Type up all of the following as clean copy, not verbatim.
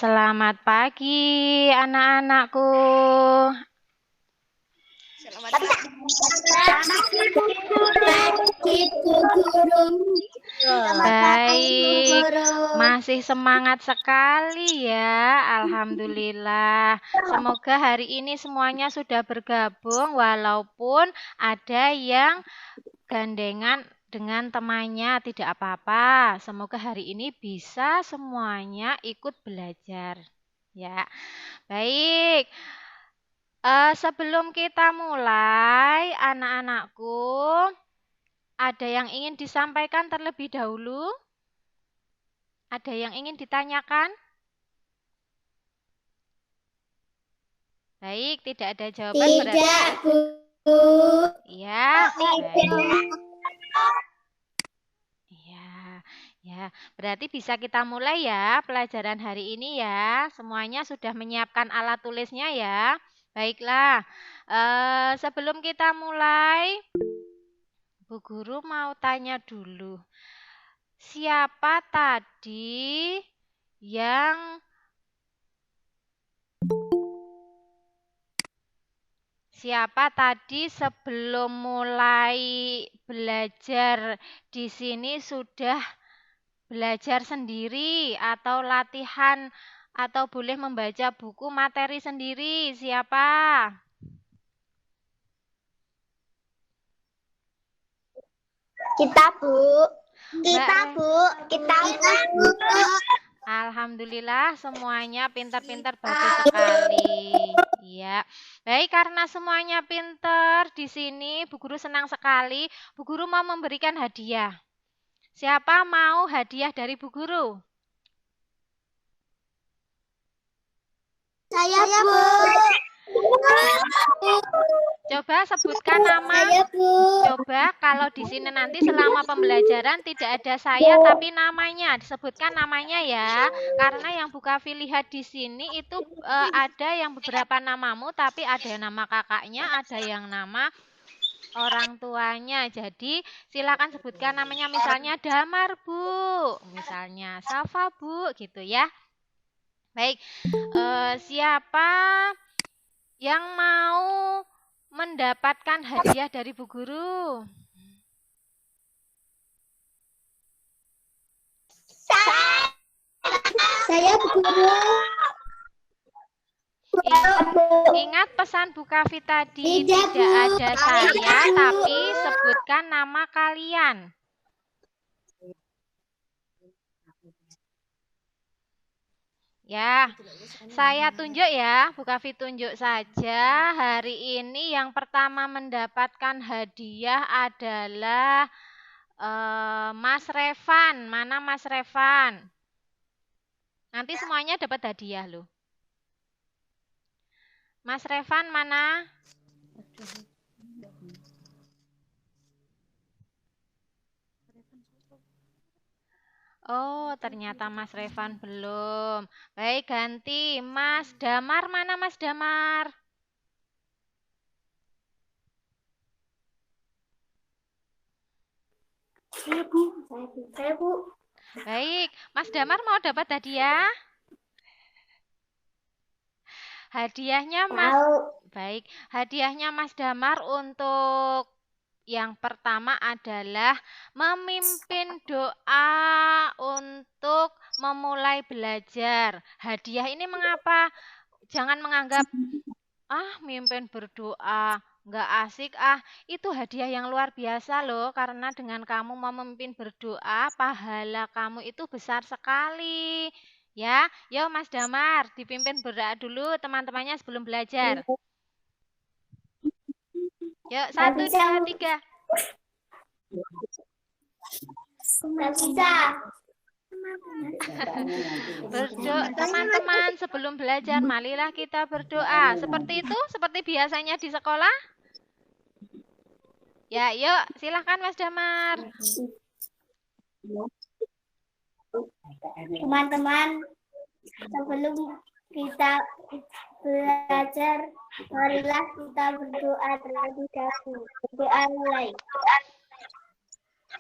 Selamat pagi anak-anakku. Selamat pagi, Bu Guru. Baik, masih semangat sekali ya. Alhamdulillah. Semoga hari ini semuanya sudah bergabung walaupun ada yang gandengan dengan temannya, tidak apa-apa. Semoga hari ini bisa semuanya ikut belajar. Ya, baik. Sebelum kita mulai, anak-anakku, ada yang ingin disampaikan terlebih dahulu? Ada yang ingin ditanyakan? Baik, tidak ada jawaban berarti. Tidak, Bu. Ya, baik. Ya, berarti bisa kita mulai ya pelajaran hari ini ya. Semuanya sudah menyiapkan alat tulisnya ya. Baiklah, sebelum kita mulai, Bu Guru mau tanya dulu. Siapa tadi yang sebelum mulai belajar di sini sudah belajar sendiri atau latihan atau boleh membaca buku materi sendiri? Siapa? Kita, Bu. Alhamdulillah semuanya pintar-pintar, bagus sekali. Iya. Baik, karena semuanya pintar di sini, Bu Guru senang sekali. Bu Guru mau memberikan hadiah. Siapa mau hadiah dari Bu Guru? Saya, Bu. Coba sebutkan nama. Saya, Bu. Coba kalau di sini nanti selama pembelajaran tidak ada saya tapi namanya, disebutkan namanya ya. Karena yang Bu Kavi lihat di sini itu ada yang beberapa namamu tapi ada yang nama kakaknya, ada yang nama orang tuanya. Jadi silakan sebutkan namanya, misalnya Damar Bu, misalnya Safa Bu, gitu ya. Baik, siapa yang mau mendapatkan hadiah dari Bu Guru? Saya, Bu Guru. Ingat pesan Bu Kavi tadi, Tidak, tidak Bu. ada saya, tapi sebutkan nama kalian. Ya, saya tunjuk ya, Bu Kavi tunjuk saja. Hari ini yang pertama mendapatkan hadiah adalah Mas Revan. Mana Mas Revan? Nanti semuanya dapat hadiah loh. Mas Revan mana? Oh, ternyata Mas Revan belum. Baik, ganti. Mas Damar mana Mas Damar? Saya, Bu. Baik, Mas Damar mau dapat hadiah? Hadiahnya Mas Baik, hadiahnya Mas Damar untuk yang pertama adalah memimpin doa untuk memulai belajar. Hadiah ini mengapa? Jangan menganggap mimpin berdoa nggak asik. Itu hadiah yang luar biasa loh, karena dengan kamu memimpin berdoa, pahala kamu itu besar sekali. Ya, yuk Mas Damar, dipimpin berdoa dulu teman-temannya sebelum belajar. Yuk, 1, 2, 3. Berdoa teman-teman sebelum belajar, marilah kita berdoa. Seperti itu, seperti biasanya di sekolah. Ya, yuk, silahkan Mas Damar. Teman-teman, sebelum kita belajar, marilah kita berdoa terlebih dahulu. Berdoa mulai.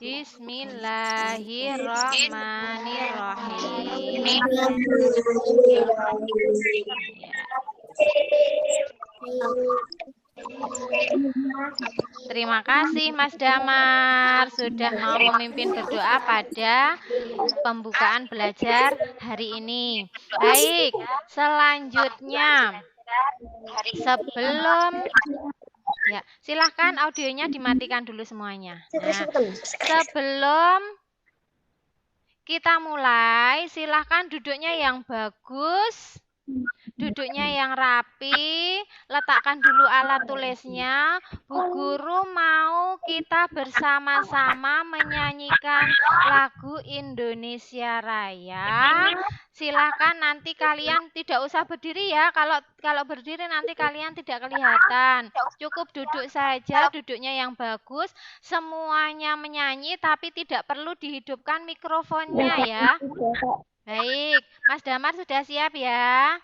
Bismillahirrahmanirrahim. Ya. Terima kasih Mas Damar sudah mau memimpin berdoa pada pembukaan belajar hari ini. Baik, selanjutnya sebelum ya, silahkan audionya dimatikan dulu semuanya. Nah, sebelum kita mulai, silahkan duduknya yang bagus. Duduknya yang rapi, letakkan dulu alat tulisnya. Bu Guru mau kita bersama-sama menyanyikan lagu Indonesia Raya. Silakan nanti kalian tidak usah berdiri ya. Kalau berdiri nanti kalian tidak kelihatan. Cukup duduk saja, duduknya yang bagus. Semuanya menyanyi tapi tidak perlu dihidupkan mikrofonnya ya. Baik, Mas Damar sudah siap ya?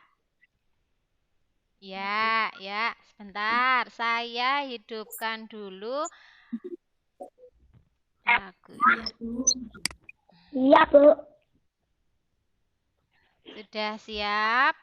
Ya, sebentar. Saya hidupkan dulu lagunya. Iya, Bu. Sudah siap?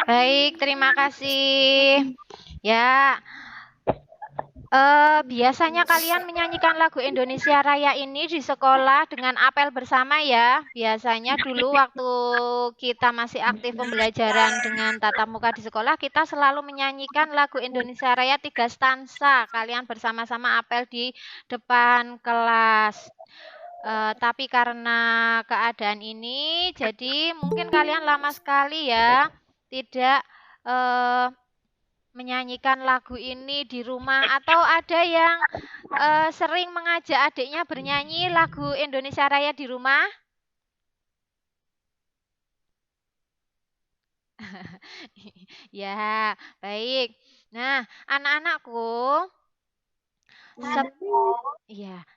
Baik, terima kasih. Ya, biasanya kalian menyanyikan lagu Indonesia Raya ini di sekolah dengan apel bersama ya. Biasanya dulu waktu kita masih aktif pembelajaran dengan tatap muka di sekolah, kita selalu menyanyikan lagu Indonesia Raya 3 stansa. Kalian bersama-sama apel di depan kelas. Tapi karena keadaan ini, jadi mungkin kalian lama sekali ya tidak menyanyikan lagu ini di rumah, atau ada yang sering mengajak adiknya bernyanyi lagu Indonesia Raya di rumah? Ya, baik. Nah, anak-anakku,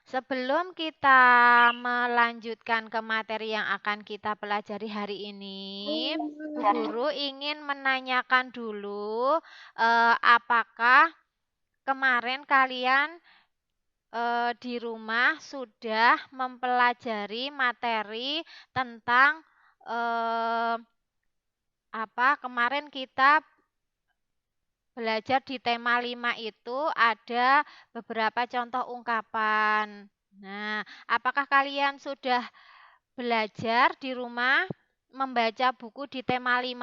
sebelum kita melanjutkan ke materi yang akan kita pelajari hari ini, Bu Guru ingin menanyakan dulu apakah kemarin kalian di rumah sudah mempelajari materi tentang kemarin kita belajar di tema 5 itu ada beberapa contoh ungkapan. Nah, apakah kalian sudah belajar di rumah membaca buku di tema 5?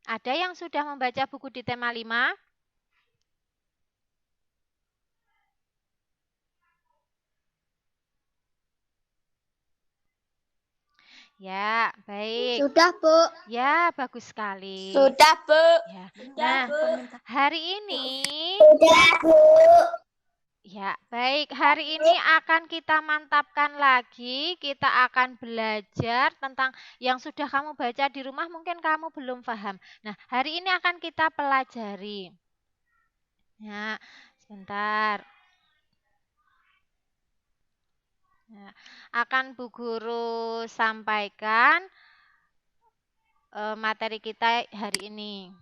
Ada yang sudah membaca buku di tema 5? Ya, baik. Sudah, Bu. Ya, bagus sekali. Sudah, Bu. Ya. Nah, hari ini Sudah, Bu. ya, baik. Hari ini akan kita mantapkan lagi. Kita akan belajar tentang yang sudah kamu baca di rumah, mungkin kamu belum paham. Nah, hari ini akan kita pelajari. Ya, sebentar. Ya, akan Bu Guru sampaikan materi kita hari ini.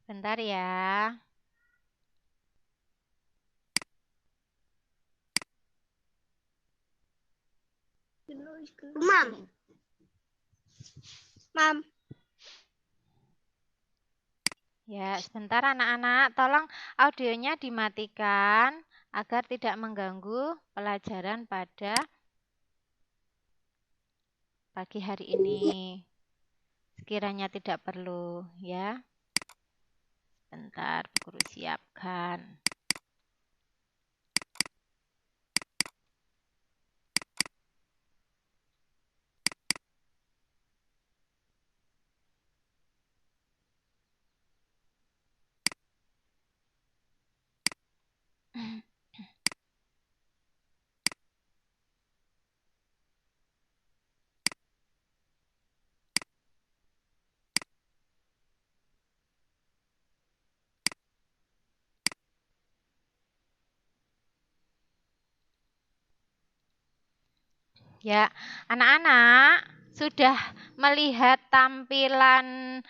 Bentar ya. Mam. Ya, sebentar anak-anak, tolong audionya dimatikan agar tidak mengganggu pelajaran pada pagi hari ini. Sekiranya tidak perlu, ya. Sebentar, Bu Guru siapkan. Ya, anak-anak sudah melihat tampilan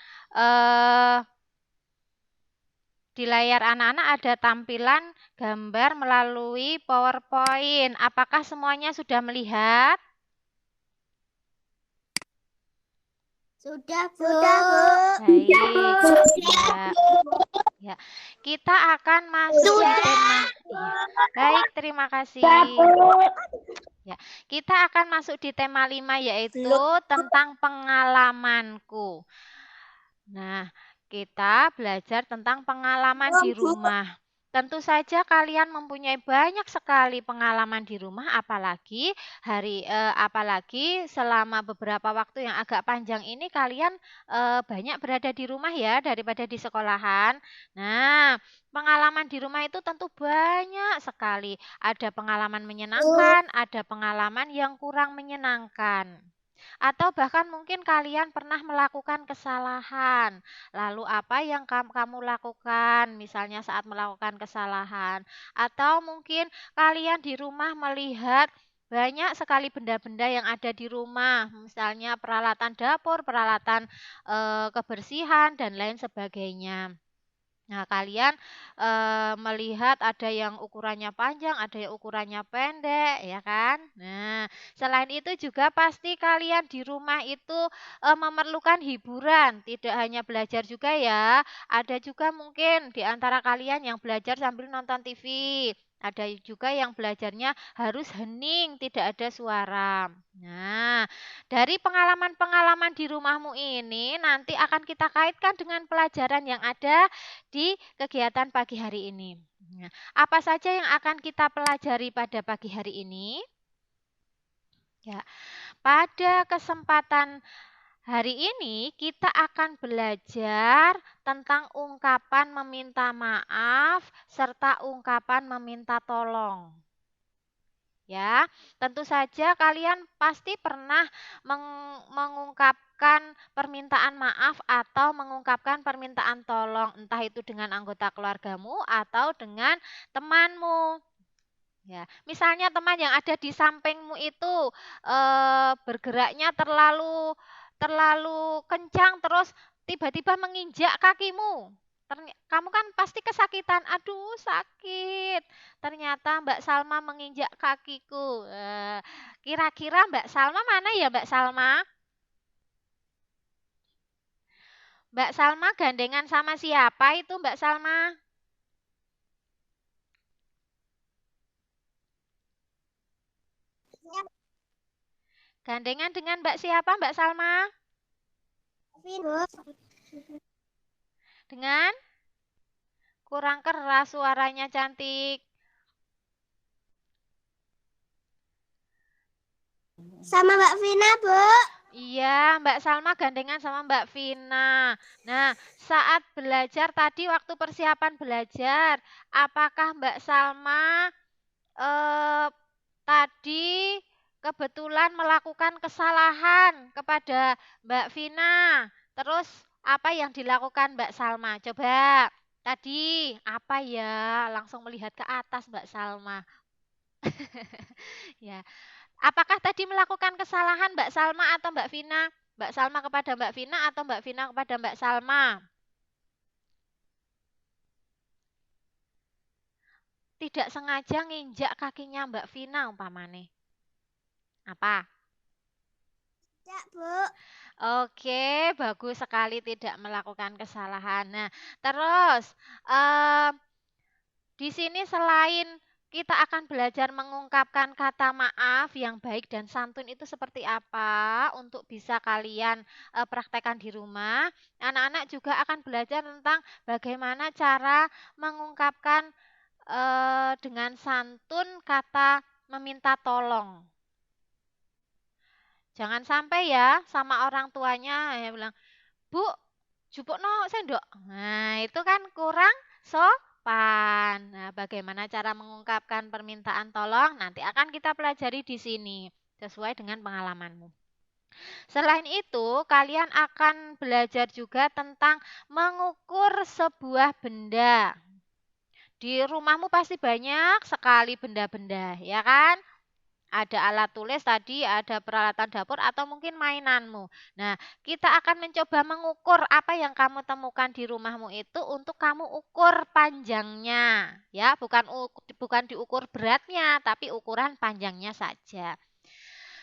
di layar anak-anak ada tampilan gambar melalui PowerPoint. Apakah semuanya sudah melihat? Sudah, Bu. Sudah, Bu. Baik. Ya. Kita akan masuk di tema. Ya. Baik, terima kasih. Ya, kita akan masuk di tema 5 yaitu tentang pengalamanku. Nah, kita belajar tentang pengalaman di rumah. Tentu saja kalian mempunyai banyak sekali pengalaman di rumah, apalagi apalagi selama beberapa waktu yang agak panjang ini kalian banyak berada di rumah ya daripada di sekolahan. Nah, pengalaman di rumah itu tentu banyak sekali. Ada pengalaman menyenangkan, ada pengalaman yang kurang menyenangkan. Atau bahkan mungkin kalian pernah melakukan kesalahan. Lalu apa yang kamu lakukan misalnya saat melakukan kesalahan? Atau mungkin kalian di rumah melihat banyak sekali benda-benda yang ada di rumah, misalnya peralatan dapur, peralatan kebersihan dan lain sebagainya. Nah, kalian melihat ada yang ukurannya panjang, ada yang ukurannya pendek, ya kan? Nah, selain itu juga pasti kalian di rumah itu memerlukan hiburan, tidak hanya belajar juga ya. Ada juga mungkin di antara kalian yang belajar sambil nonton TV. Ada juga yang belajarnya harus hening, tidak ada suara. Nah, dari pengalaman-pengalaman di rumahmu ini nanti akan kita kaitkan dengan pelajaran yang ada di kegiatan pagi hari ini. Nah, apa saja yang akan kita pelajari pada pagi hari ini? Ya, pada kesempatan hari ini kita akan belajar tentang ungkapan meminta maaf serta ungkapan meminta tolong. Ya, tentu saja kalian pasti pernah mengungkapkan permintaan maaf atau mengungkapkan permintaan tolong, entah itu dengan anggota keluargamu atau dengan temanmu. Ya, misalnya teman yang ada di sampingmu itu bergeraknya terlalu kencang, terus tiba-tiba menginjak kakimu. Kamu kan pasti kesakitan. Aduh, sakit. Ternyata Mbak Salma menginjak kakiku. Kira-kira Mbak Salma mana ya, Mbak Salma? Mbak Salma gandengan sama siapa itu, Mbak Salma? Gandengan dengan Mbak siapa, Mbak Salma? Dengan kurang keras suaranya, cantik. Sama Mbak Vina, Bu. Iya, Mbak Salma gandengan sama Mbak Vina. Nah, saat belajar tadi waktu persiapan belajar, apakah Mbak Salma tadi kebetulan melakukan kesalahan kepada Mbak Vina? Terus apa yang dilakukan Mbak Salma? Coba tadi apa ya? Langsung melihat ke atas Mbak Salma. Ya. Apakah tadi melakukan kesalahan Mbak Salma atau Mbak Vina? Mbak Salma kepada Mbak Vina atau Mbak Vina kepada Mbak Salma? Tidak sengaja nginjak kakinya Mbak Vina umpamane. Apa? Tidak, Bu. Oke, bagus sekali tidak melakukan kesalahan. Nah, terus eh, di sini selain kita akan belajar mengungkapkan kata maaf yang baik dan santun itu seperti apa untuk bisa kalian praktekkan di rumah. Anak-anak juga akan belajar tentang bagaimana cara mengungkapkan dengan santun kata meminta tolong. Jangan sampai ya sama orang tuanya ya bilang, "Bu, jupukno sendok." Nah, itu kan kurang sopan. Nah, bagaimana cara mengungkapkan permintaan tolong nanti akan kita pelajari di sini sesuai dengan pengalamanmu. Selain itu, kalian akan belajar juga tentang mengukur sebuah benda. Di rumahmu pasti banyak sekali benda-benda, ya kan? Ada alat tulis tadi, ada peralatan dapur atau mungkin mainanmu. Nah, kita akan mencoba mengukur apa yang kamu temukan di rumahmu itu untuk kamu ukur panjangnya. Ya, bukan diukur beratnya, tapi ukuran panjangnya saja.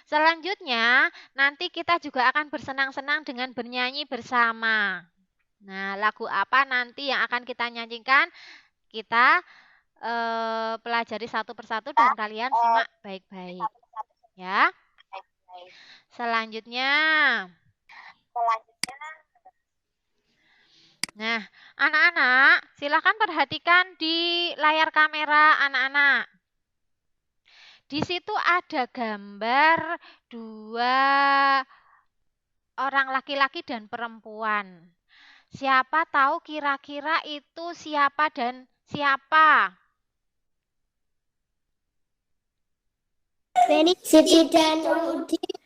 Selanjutnya, nanti kita juga akan bersenang-senang dengan bernyanyi bersama. Nah, lagu apa nanti yang akan kita nyanyikan? Kita pelajari satu persatu dan kalian simak baik-baik. Ya. Selanjutnya. Nah, anak-anak, silakan perhatikan di layar kamera anak-anak. Di situ ada gambar dua orang laki-laki dan perempuan. Siapa tahu kira-kira itu siapa dan siapa? Siti dan Udin.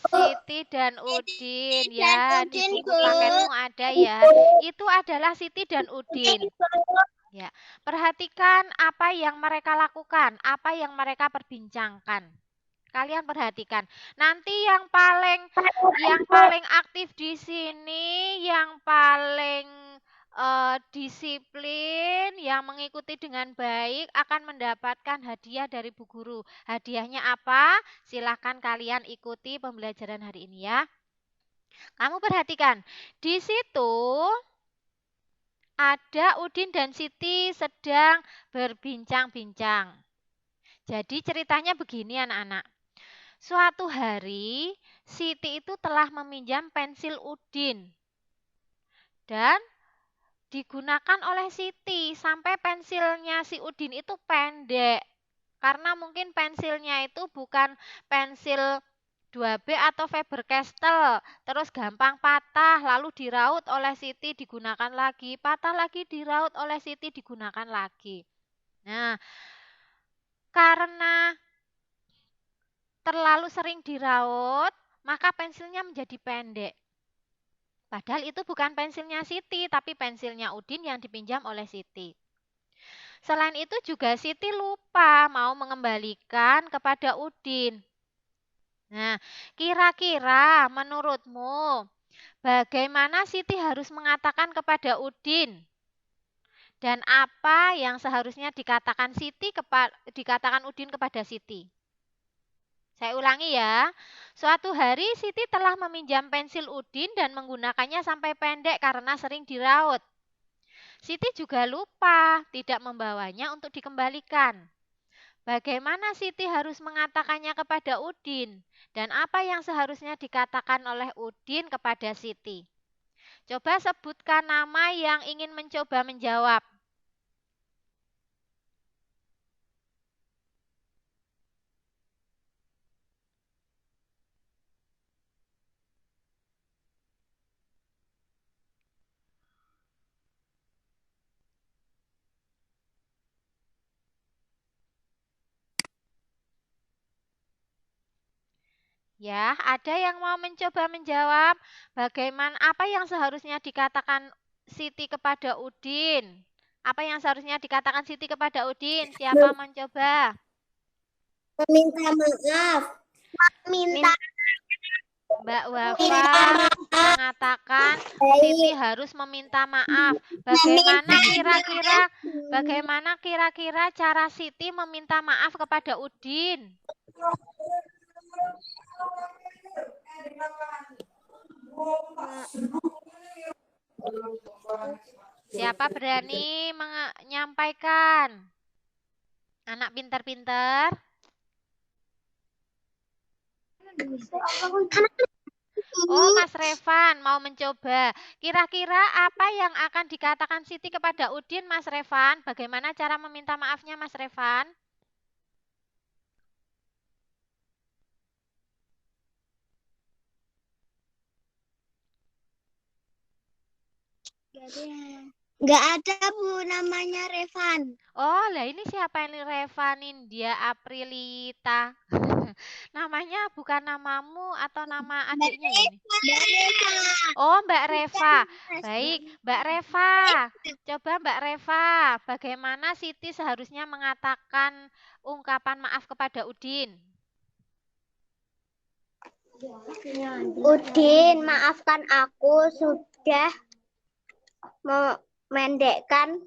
Siti dan Udin ya, di buku paketmu ada ya. Itu adalah Siti dan Udin. Ya, perhatikan apa yang mereka lakukan, apa yang mereka perbincangkan. Kalian perhatikan. Nanti yang paling aktif di sini, yang paling disiplin, yang mengikuti dengan baik akan mendapatkan hadiah dari Bu Guru. Hadiahnya apa? Silahkan kalian ikuti pembelajaran hari ini ya. Kamu perhatikan, di situ ada Udin dan Siti sedang berbincang-bincang. Jadi ceritanya begini anak-anak. Suatu hari, Siti itu telah meminjam pensil Udin. Dan digunakan oleh Siti sampai pensilnya si Udin itu pendek. Karena mungkin pensilnya itu bukan pensil 2B atau Faber-Castell, terus gampang patah, lalu diraut oleh Siti digunakan lagi, patah lagi diraut oleh Siti digunakan lagi. Nah, karena terlalu sering diraut, maka pensilnya menjadi pendek. Padahal itu bukan pensilnya Siti, tapi pensilnya Udin yang dipinjam oleh Siti. Selain itu juga Siti lupa mau mengembalikan kepada Udin. Nah, kira-kira menurutmu bagaimana Siti harus mengatakan kepada Udin? Dan apa yang seharusnya dikatakan dikatakan Udin kepada Siti? Saya ulangi ya. Suatu hari Siti telah meminjam pensil Udin dan menggunakannya sampai pendek karena sering diraut. Siti juga lupa tidak membawanya untuk dikembalikan. Bagaimana Siti harus mengatakannya kepada Udin? Dan apa yang seharusnya dikatakan oleh Udin kepada Siti? Coba sebutkan nama yang ingin mencoba menjawab. Ya, ada yang mau mencoba menjawab bagaimana apa yang seharusnya dikatakan Siti kepada Udin? Apa yang seharusnya dikatakan Siti kepada Udin? Siapa mencoba? Meminta maaf. Meminta Mbak Wafa mengatakan Siti harus meminta maaf. Bagaimana kira-kira cara Siti meminta maaf kepada Udin? Siapa berani menyampaikan? Anak pintar-pintar. Oh, Mas Revan mau mencoba. Kira-kira apa yang akan dikatakan Siti kepada Udin, Mas Revan? Bagaimana cara meminta maafnya, Mas Revan? Nggak ada, Bu, namanya Revan. Oh, lah ini siapa ini Revan India Aprilita? Namanya bukan namamu atau nama adiknya ya ini? Oh, Mbak Reva. Baik, Mbak Reva. Coba Mbak Reva, bagaimana Siti seharusnya mengatakan ungkapan maaf kepada Udin? Udin, maafkan aku sudah memendekkan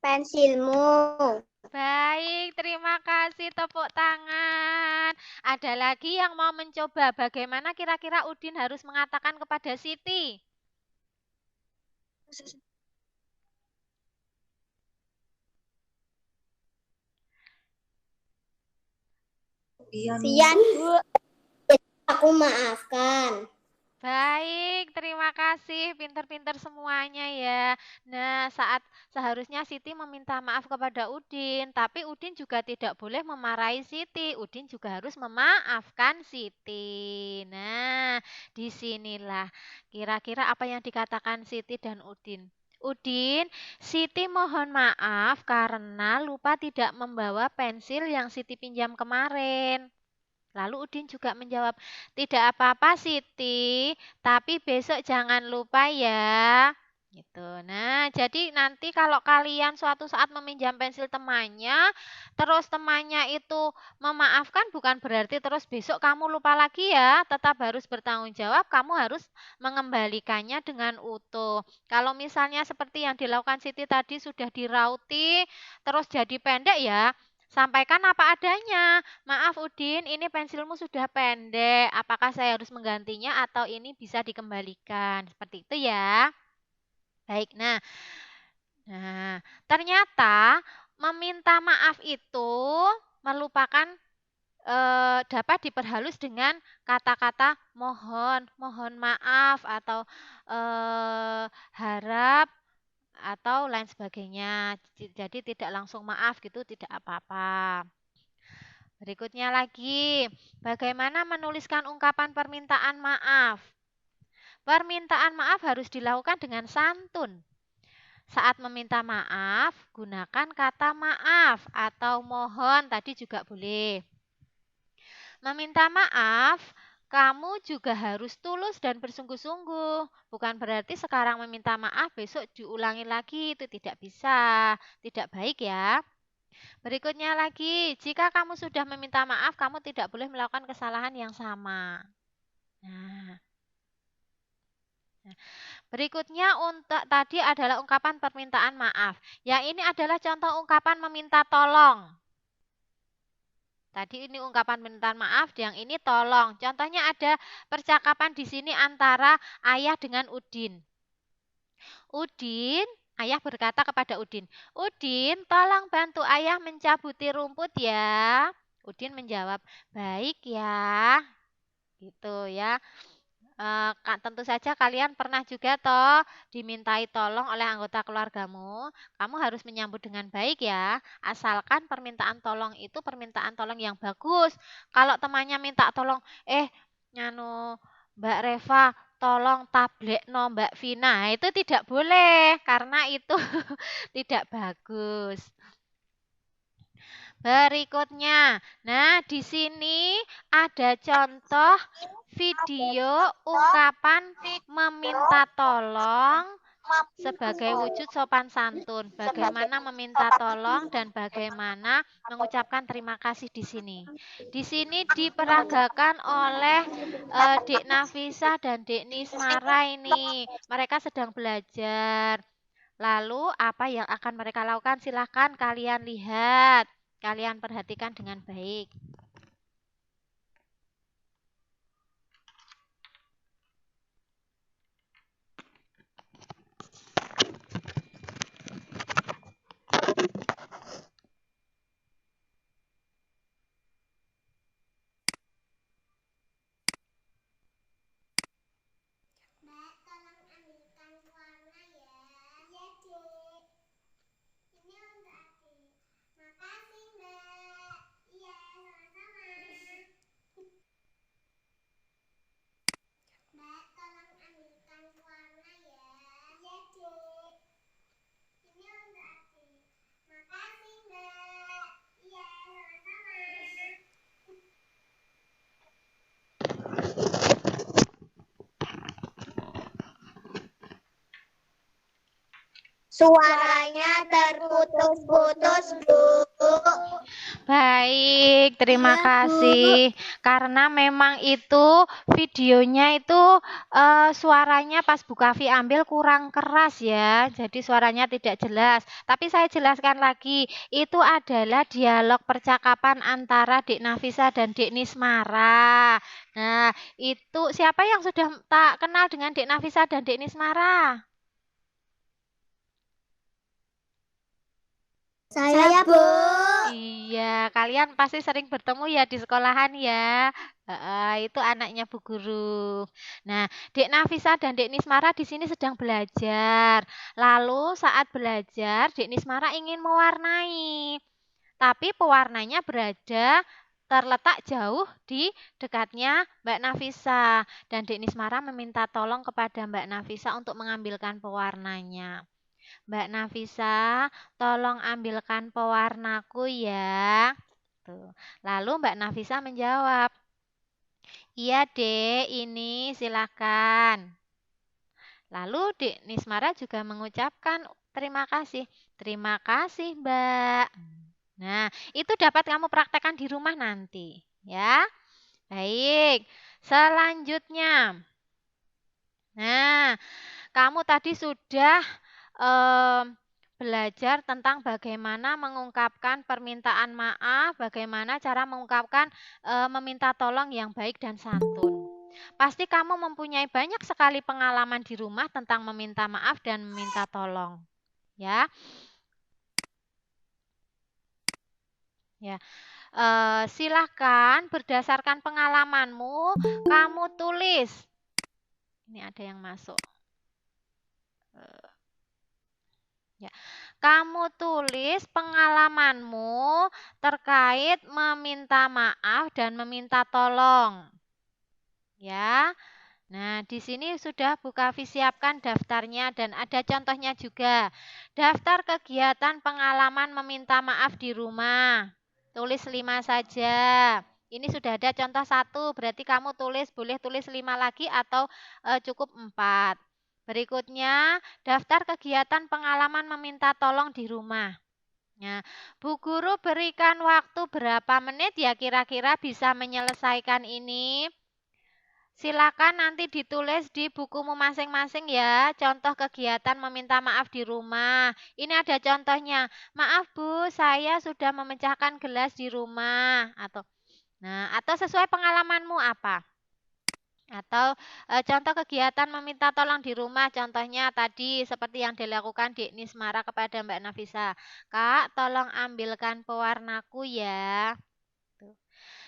pensilmu. Baik, terima kasih, tepuk tangan. Ada lagi yang mau mencoba bagaimana kira-kira Udin harus mengatakan kepada Siti? Sian, Bu. Aku maafkan. Baik, terima kasih. Pinter-pinter semuanya ya. Nah, saat seharusnya Siti meminta maaf kepada Udin, tapi Udin juga tidak boleh memarahi Siti. Udin juga harus memaafkan Siti. Nah, disinilah kira-kira apa yang dikatakan Siti dan Udin. Udin, Siti mohon maaf karena lupa tidak membawa pensil yang Siti pinjam kemarin. Lalu Udin juga menjawab, tidak apa-apa Siti, tapi besok jangan lupa ya. Gitu. Nah, jadi nanti kalau kalian suatu saat meminjam pensil temannya, terus temannya itu memaafkan bukan berarti terus besok kamu lupa lagi ya. Tetap harus bertanggung jawab, kamu harus mengembalikannya dengan utuh. Kalau misalnya seperti yang dilakukan Siti tadi sudah dirauti, terus jadi pendek ya, sampaikan apa adanya. Maaf Udin, ini pensilmu sudah pendek. Apakah saya harus menggantinya atau ini bisa dikembalikan? Seperti itu ya. Baik, nah, ternyata meminta maaf itu merupakan dapat diperhalus dengan kata-kata mohon maaf atau harap atau lain sebagainya. Jadi tidak langsung maaf gitu, tidak apa-apa. Berikutnya lagi, bagaimana menuliskan ungkapan permintaan maaf? Permintaan maaf harus dilakukan dengan santun. Saat meminta maaf, gunakan kata maaf atau mohon, tadi juga boleh. Meminta maaf, kamu juga harus tulus dan bersungguh-sungguh. Bukan berarti sekarang meminta maaf, besok diulangi lagi. Itu tidak bisa, tidak baik ya. Berikutnya lagi, jika kamu sudah meminta maaf, kamu tidak boleh melakukan kesalahan yang sama. Nah, berikutnya untuk tadi adalah ungkapan permintaan maaf. Yang ini adalah contoh ungkapan meminta tolong. Tadi ini ungkapan permintaan maaf, yang ini tolong. Contohnya ada percakapan di sini antara ayah dengan Udin. Udin, ayah berkata kepada Udin, "Udin, tolong bantu ayah mencabuti rumput ya." Udin menjawab, "Baik ya." Gitu ya. Tentu saja kalian pernah juga toh dimintai tolong oleh anggota keluargamu. Kamu harus menyambut dengan baik ya. Asalkan permintaan tolong itu permintaan tolong yang bagus. Kalau temannya minta tolong, Mbak Reva, tolong tablet no Mbak Vina. Itu tidak boleh karena itu tidak bagus. Berikutnya, nah di sini ada contoh video ungkapan meminta tolong sebagai wujud sopan santun. Bagaimana meminta tolong dan bagaimana mengucapkan terima kasih di sini. Di sini diperagakan oleh Dek Nafisa dan Dek Nismara ini. Mereka sedang belajar. Lalu apa yang akan mereka lakukan? Silahkan kalian lihat. Kalian perhatikan dengan baik. Mbak, tolong ambilkan warna ya. Iya, Dek. Ini untuk adik. Makasih, Mbak. Iya, sama-sama. Mbak, tolong ambilkan warna ya. Iya, Dek. Ini untuk adik. Makasih, Mbak. Iya, sama-sama. Suaranya terputus-putus, Bu. Baik, terima kasih. Karena memang itu videonya itu suaranya pas Bu Kavi ambil kurang keras ya. Jadi suaranya tidak jelas. Tapi saya jelaskan lagi, itu adalah dialog percakapan antara Dek Nafisa dan Dek Nismara. Nah, itu siapa yang sudah tak kenal dengan Dek Nafisa dan Dek Nismara? Saya, Bu. Iya, kalian pasti sering bertemu ya di sekolahan ya. Itu anaknya Bu Guru. Nah, Dek Nafisa dan Dek Nismara di sini sedang belajar. Lalu saat belajar, Dek Nismara ingin mewarnai. Tapi pewarnanya terletak jauh di dekatnya Mbak Nafisa. Dan Dek Nismara meminta tolong kepada Mbak Nafisa untuk mengambilkan pewarnanya. Mbak Nafisa, tolong ambilkan pewarnaku ya. Tuh. Lalu Mbak Nafisa menjawab, "Iya, Dek, ini silakan." Lalu Dek Nismara juga mengucapkan terima kasih. "Terima kasih, Mbak." Nah, itu dapat kamu praktekkan di rumah nanti, ya. Baik. Selanjutnya. Nah, kamu tadi sudah belajar tentang bagaimana mengungkapkan permintaan maaf, bagaimana cara mengungkapkan meminta tolong yang baik dan santun. Pasti kamu mempunyai banyak sekali pengalaman di rumah tentang meminta maaf dan meminta tolong. Ya. Ya. Silahkan berdasarkan pengalamanmu, kamu tulis. Ini ada yang masuk. Ya. Kamu tulis pengalamanmu terkait meminta maaf dan meminta tolong. Ya. Nah, di sini sudah Bu Kavi siapkan daftarnya dan ada contohnya juga. Daftar kegiatan pengalaman meminta maaf di rumah. Tulis 5 saja. Ini sudah ada contoh 1, berarti kamu boleh tulis 5 lagi atau cukup 4. Berikutnya, daftar kegiatan pengalaman meminta tolong di rumah. Nah, Bu Guru berikan waktu berapa menit ya kira-kira bisa menyelesaikan ini? Silakan nanti ditulis di bukumu masing-masing ya, contoh kegiatan meminta maaf di rumah. Ini ada contohnya. Maaf Bu, saya sudah memecahkan gelas di rumah. Atau sesuai pengalamanmu apa? Atau contoh kegiatan meminta tolong di rumah, contohnya tadi seperti yang dilakukan Dek Nismara kepada Mbak Nafisa. Kak, tolong ambilkan pewarnaku ya.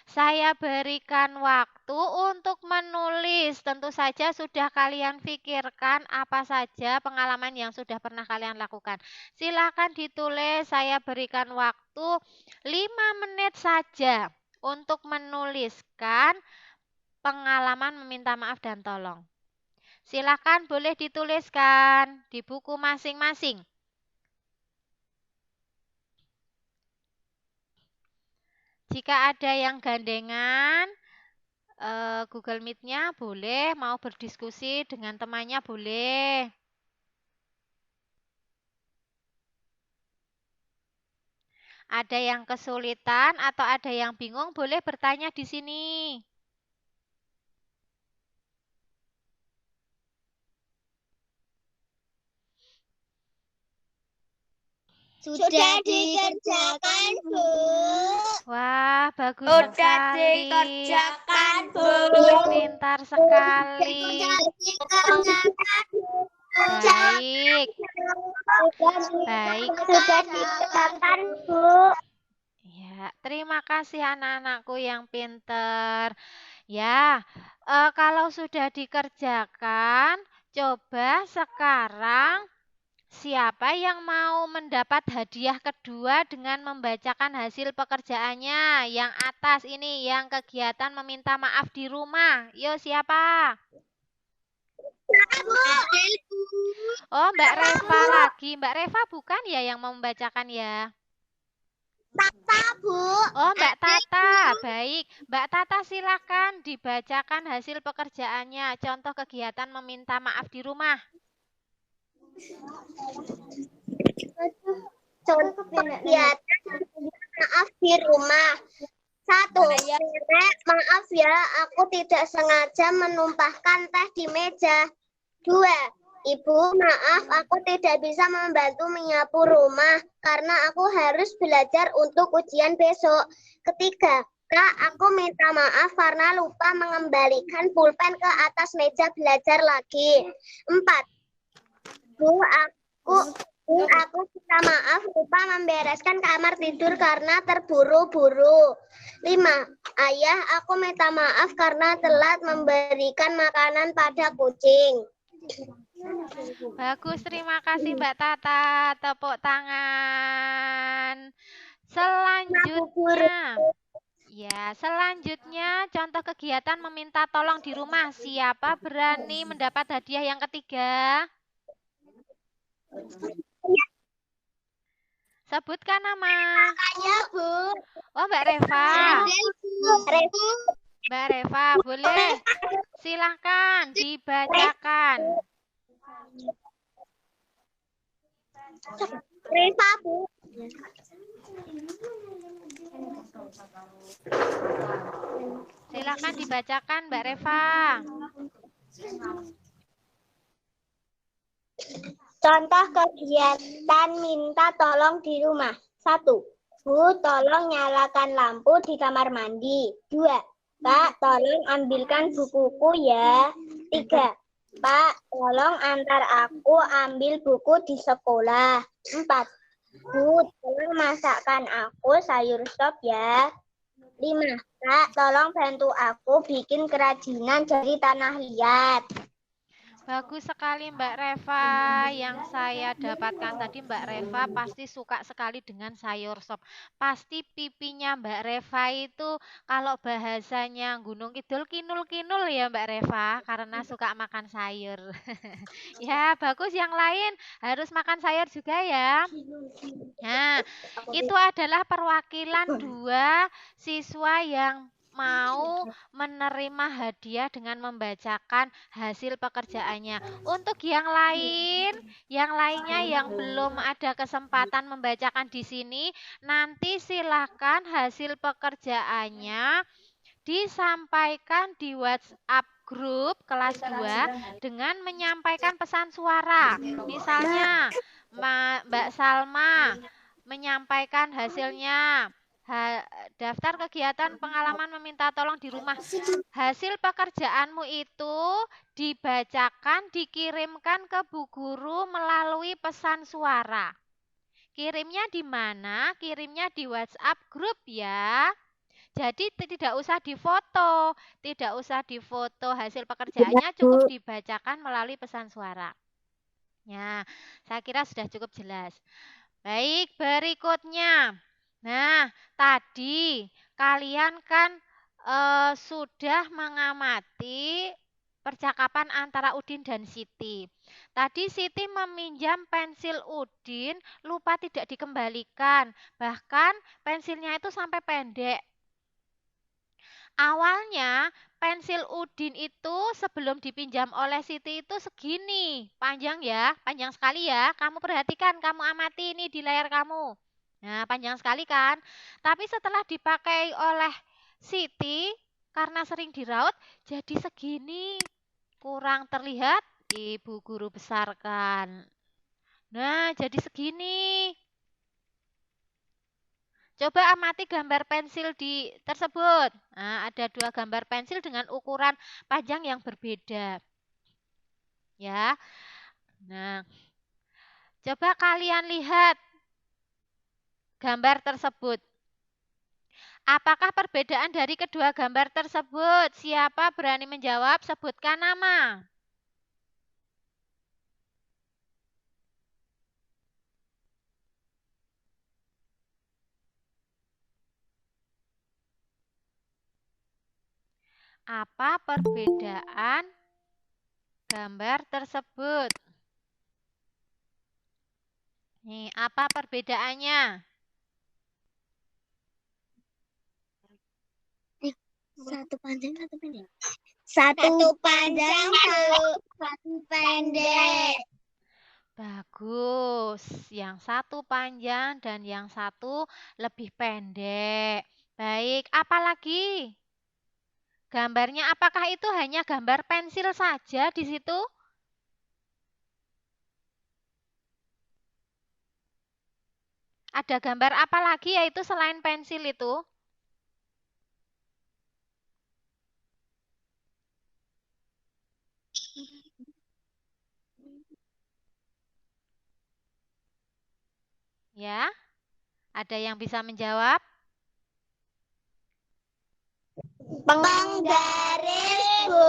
Saya berikan waktu untuk menulis. Tentu saja sudah kalian pikirkan apa saja pengalaman yang sudah pernah kalian lakukan. Silakan ditulis, saya berikan waktu 5 menit saja untuk menuliskan pengalaman meminta maaf dan tolong. Silakan boleh dituliskan di buku masing-masing. Jika ada yang gandengan Google Meet-nya boleh, mau berdiskusi dengan temannya boleh. Ada yang kesulitan atau ada yang bingung boleh bertanya di sini. Sudah dikerjakan, Bu. Wah, bagus Sudah sekali. dikerjakan, Bu. Pintar sekali. Baik. Baik. Sudah dikerjakan, Bu. Ya, terima kasih anak-anakku yang pintar. Ya, kalau sudah dikerjakan, coba sekarang siapa yang mau mendapat hadiah kedua dengan membacakan hasil pekerjaannya? Yang atas ini, yang kegiatan meminta maaf di rumah. Yo, siapa? Oh, Mbak Reva lagi. Mbak Reva bukan ya yang mau membacakan ya? Tata, Bu. Oh, Mbak Tata. Baik. Mbak Tata silakan dibacakan hasil pekerjaannya. Contoh kegiatan meminta maaf di rumah. Contoh kegiatan maaf di rumah. 1. Maaf ya, aku tidak sengaja menumpahkan teh di meja. 2. Ibu, maaf aku tidak bisa membantu menyapu rumah karena aku harus belajar untuk ujian besok. 3. Kak, aku minta maaf karena lupa mengembalikan pulpen ke atas meja belajar lagi. 4. Bu, aku minta maaf lupa membereskan kamar tidur karena terburu-buru. 5. Ayah, aku minta maaf karena telat memberikan makanan pada kucing. Bagus, terima kasih Mbak Tata. Tepuk tangan. Selanjutnya contoh kegiatan meminta tolong di rumah. Siapa berani mendapat hadiah yang ketiga? Sebutkan nama. Saya, Bu. Oh, Mbak Reva. Mbak Reva, boleh. Silahkan dibacakan. Reva, Bu. Silahkan dibacakan, Mbak Reva. Contoh kegiatan minta tolong di rumah. 1. Bu, tolong nyalakan lampu di kamar mandi. 2. Pak, tolong ambilkan bukuku ya. 3. Pak, tolong antar aku ambil buku di sekolah. 4. Bu, tolong masakkan aku sayur sop ya. 5. Pak, tolong bantu aku bikin kerajinan dari tanah liat. Bagus sekali Mbak Reva. Yang saya dapatkan tadi Mbak Reva pasti suka sekali dengan sayur sop. Pasti pipinya Mbak Reva itu kalau bahasanya Gunung Kidul kinul-kinul ya Mbak Reva karena suka makan sayur. Ya, bagus, yang lain harus makan sayur juga ya. Nah, itu adalah perwakilan 2 siswa yang mau menerima hadiah dengan membacakan hasil pekerjaannya. Untuk yang lainnya yang belum ada kesempatan membacakan di sini, nanti silakan hasil pekerjaannya disampaikan di WhatsApp grup kelas 2 dengan menyampaikan pesan suara. Misalnya, Mbak Salma menyampaikan hasilnya. Daftar kegiatan pengalaman meminta tolong di rumah. Hasil pekerjaanmu itu dibacakan, dikirimkan ke Bu Guru melalui pesan suara. Kirimnya di mana? Kirimnya di WhatsApp grup ya. Jadi tidak usah difoto hasil pekerjaannya, cukup dibacakan melalui pesan suara. Ya, saya kira sudah cukup jelas. Baik, berikutnya. Nah, tadi kalian kan sudah mengamati percakapan antara Udin dan Siti. Tadi Siti meminjam pensil Udin, lupa tidak dikembalikan. Bahkan pensilnya itu sampai pendek. Awalnya pensil Udin itu sebelum dipinjam oleh Siti itu segini, panjang ya, panjang sekali ya. Kamu perhatikan, kamu amati ini di layar kamu. Nah, panjang sekali kan? Tapi setelah dipakai oleh Siti, karena sering diraut, jadi segini. Kurang terlihat, Ibu Guru besarkan. Nah, jadi segini. Coba amati gambar pensil tersebut. Nah, ada 2 gambar pensil dengan ukuran panjang yang berbeda. Ya. Nah, coba kalian lihat gambar tersebut. Apakah perbedaan dari kedua gambar tersebut? Siapa berani menjawab? Sebutkan nama. Apa perbedaan gambar tersebut? Nih, apa perbedaannya? Satu panjang, satu pendek. Satu panjang, satu pendek. Bagus. Yang satu panjang dan yang satu lebih pendek. Baik, apalagi? Gambarnya apakah itu hanya gambar pensil saja di situ? Ada gambar apa lagi yaitu selain pensil itu? Ya, ada yang bisa menjawab? Penggaris, Bu.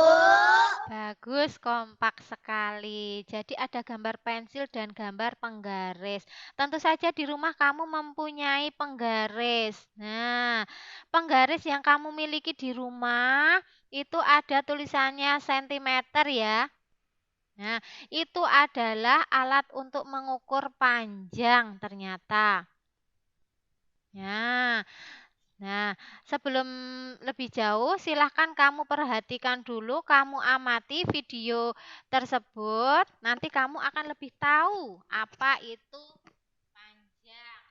Bagus, kompak sekali. Jadi ada gambar pensil dan gambar penggaris. Tentu saja di rumah kamu mempunyai penggaris. Nah, penggaris yang kamu miliki di rumah itu ada tulisannya sentimeter ya. Nah, itu adalah alat untuk mengukur panjang ternyata. Nah, sebelum lebih jauh, silahkan kamu perhatikan dulu, kamu amati video tersebut. Nanti kamu akan lebih tahu apa itu panjang.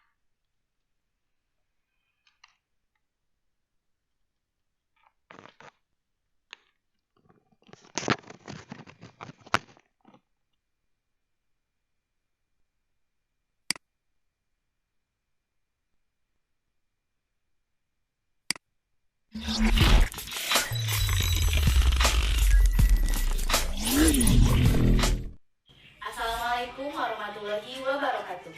Assalamualaikum warahmatullahi wabarakatuh.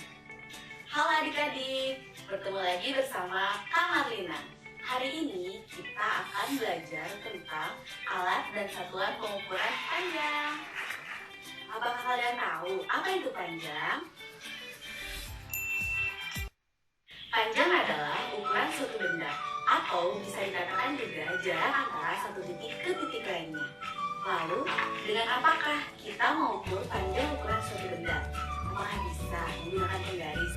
Halo adik-adik, bertemu lagi bersama Kak Marlina. Hari ini kita akan belajar tentang alat dan satuan pengukuran panjang. Apakah kalian tahu apa itu panjang? Panjang adalah ukuran suatu benda, atau bisa dikatakan juga jarak antara satu titik ke titik lainnya. Lalu, dengan apakah kita mengukur panjang ukuran suatu benda? Apakah bisa menggunakan penggaris?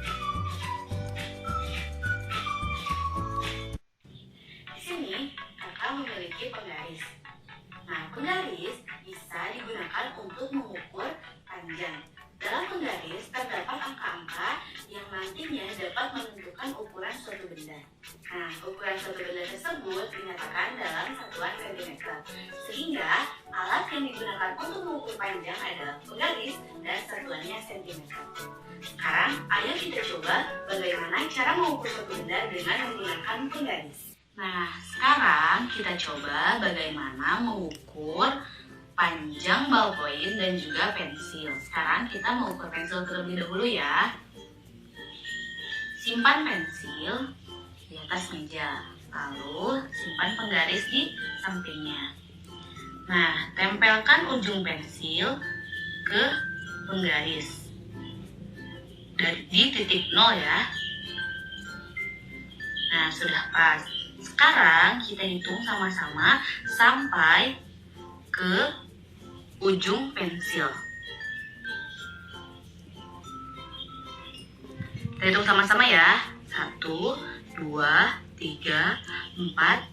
Di sini, ukuran suatu benda. Nah, ukuran suatu benda tersebut dinyatakan dalam satuan sentimeter. Sehingga alat yang digunakan untuk mengukur panjang adalah penggaris dan satuannya sentimeter. Sekarang, ayo kita coba bagaimana cara mengukur suatu benda dengan menggunakan penggaris. Nah, sekarang kita coba bagaimana mengukur panjang ballpoint dan juga pensil. Sekarang kita mengukur pensil terlebih dahulu ya. Simpan pensil di atas meja, lalu simpan penggaris di sampingnya. Nah, tempelkan ujung pensil ke penggaris di titik 0 ya. Nah, sudah pas. Sekarang kita hitung sama-sama sampai ke ujung pensil. Kita hitung sama-sama ya. 1, 2, 3, 4, 5,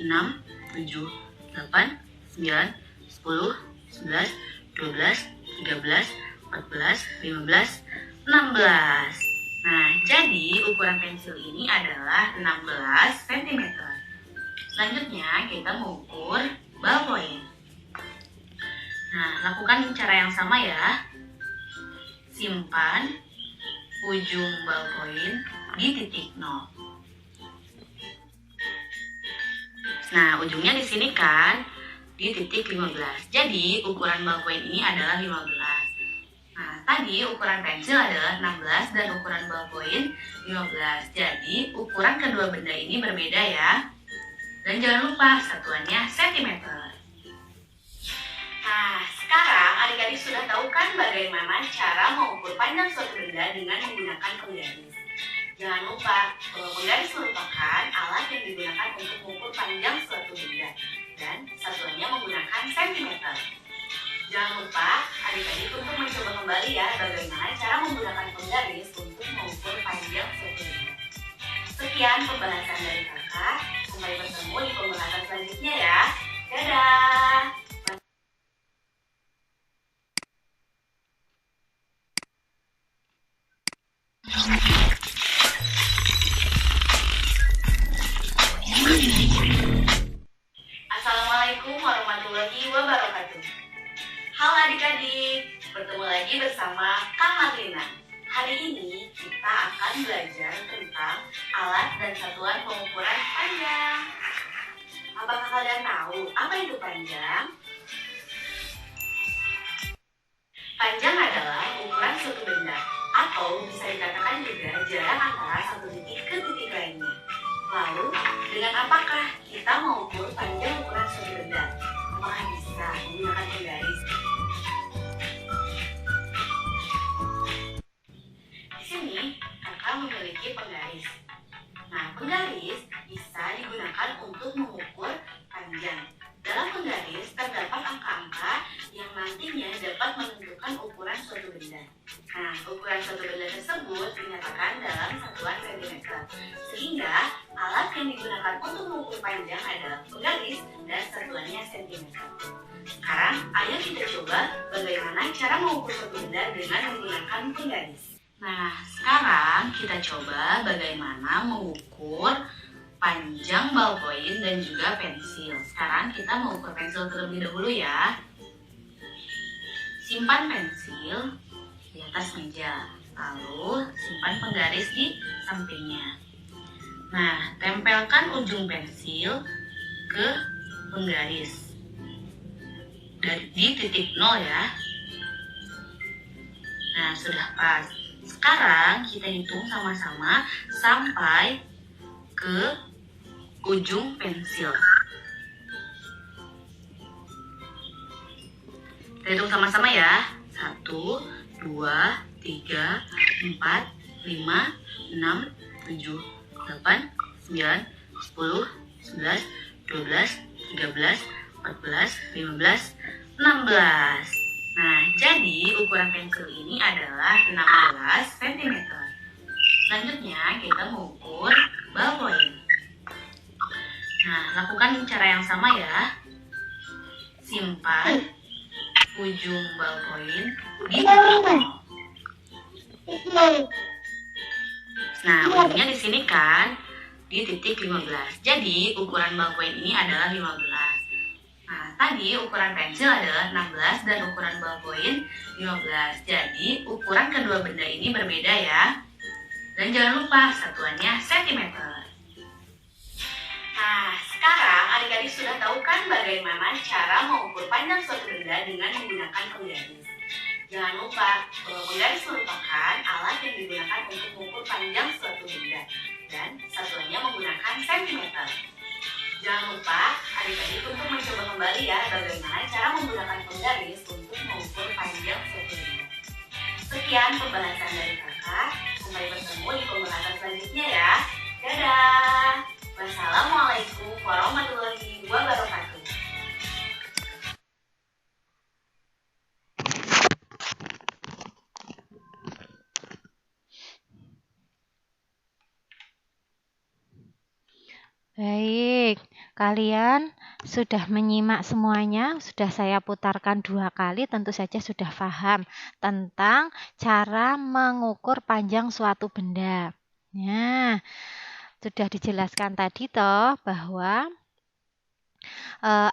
6, 7, 8, 9, 10, 11, 12, 13, 14, 15, 16. Nah, jadi ukuran pensil ini adalah 16 cm. Selanjutnya kita mengukur ballpoint. Nah, lakukan cara yang sama ya. Simpan ujung ballpoint di titik 0. Nah, ujungnya di sini kan, di titik 15. Jadi, ukuran ballpoint ini adalah 15. Nah, tadi ukuran pensil adalah 16 dan ukuran ballpoint 15. Jadi, ukuran kedua benda ini berbeda ya. Dan jangan lupa satuannya sentimeter. Nah, sekarang adik-adik sudah tahu kan bagaimana cara mengukur panjang suatu benda dengan menggunakan penggaris. Jangan lupa bahwa penggaris merupakan alat yang digunakan untuk mengukur panjang suatu benda dan satuannya menggunakan sentimeter. Jangan lupa adik-adik untuk mencoba kembali ya bagaimana cara menggunakan penggaris untuk mengukur panjang suatu benda. Sekian pembahasan dari kakak. Sampai bertemu di pembahasan selanjutnya ya. Dadah! Assalamualaikum warahmatullahi wabarakatuh. Halo adik-adik, bertemu lagi bersama Kak Marlina. Hari ini kita akan belajar tentang alat dan satuan pengukuran panjang. Apakah kalian tahu apa itu panjang? Panjang adalah ukuran suatu benda atau bisa dikatakan juga jarak antara satu titik ke titik lainnya. Lalu, dengan apakah kita mengukur panjang ukuran suatu benda? Apakah bisa menggunakan penggaris? Di sini, kakak memiliki penggaris. Nah, penggaris bisa digunakan untuk mengukur panjang. Dalam penggaris terdapat angka-angka yang nantinya dapat menentukan ukuran suatu benda. Nah, ukuran suatu benda tersebut dinyatakan dalam satuan sentimeter. Sehingga alat yang digunakan untuk mengukur panjang adalah penggaris dan satuannya sentimeter. Sekarang, ayo kita coba bagaimana cara mengukur suatu benda dengan menggunakan penggaris. Nah, sekarang kita coba bagaimana mengukur panjang ballpoint dan juga pensil. Sekarang kita mengukur pensil terlebih dahulu ya. Simpan pensil di atas meja, lalu simpan penggaris di sampingnya. Nah, tempelkan ujung pensil ke penggaris di titik 0 ya. Nah, sudah pas. Sekarang kita hitung sama-sama sampai ke ujung pensil. Kita hitung sama-sama ya. 1, 2, 3, 4, 5, 6, 7, 8, 9, 10, 11, 12, 13, 14, 15, 16. Nah, jadi ukuran pensil ini adalah 16 cm. Selanjutnya kita mengukur ballpoint. Nah, lakukan cara yang sama ya. Simpan ujung ballpoint di titik 0. Nah, ujungnya di sini kan di titik 15. Jadi, ukuran ballpoint ini adalah 15. Nah, tadi ukuran pensil adalah 16 dan ukuran ballpoint 15. Jadi, ukuran kedua benda ini berbeda ya. Dan jangan lupa satuannya sentimeter. Nah, sekarang adik-adik sudah tahu kan bagaimana cara mengukur panjang suatu benda dengan menggunakan penggaris. Jangan lupa bahwa penggaris merupakan alat yang digunakan untuk mengukur panjang suatu benda dan satuannya menggunakan sentimeter. Jangan lupa adik-adik untuk mencoba kembali ya bagaimana cara menggunakan penggaris untuk mengukur panjang suatu benda. Sekian pembahasan dari kakak. Sampai bertemu di pembahasan selanjutnya ya. Dadah. Wassalamualaikum warahmatullahi wabarakatuh. Baik, kalian sudah menyimak semuanya, sudah saya putarkan 2 kali, tentu saja sudah paham tentang cara mengukur panjang suatu benda. Nah, sudah dijelaskan tadi toh bahwa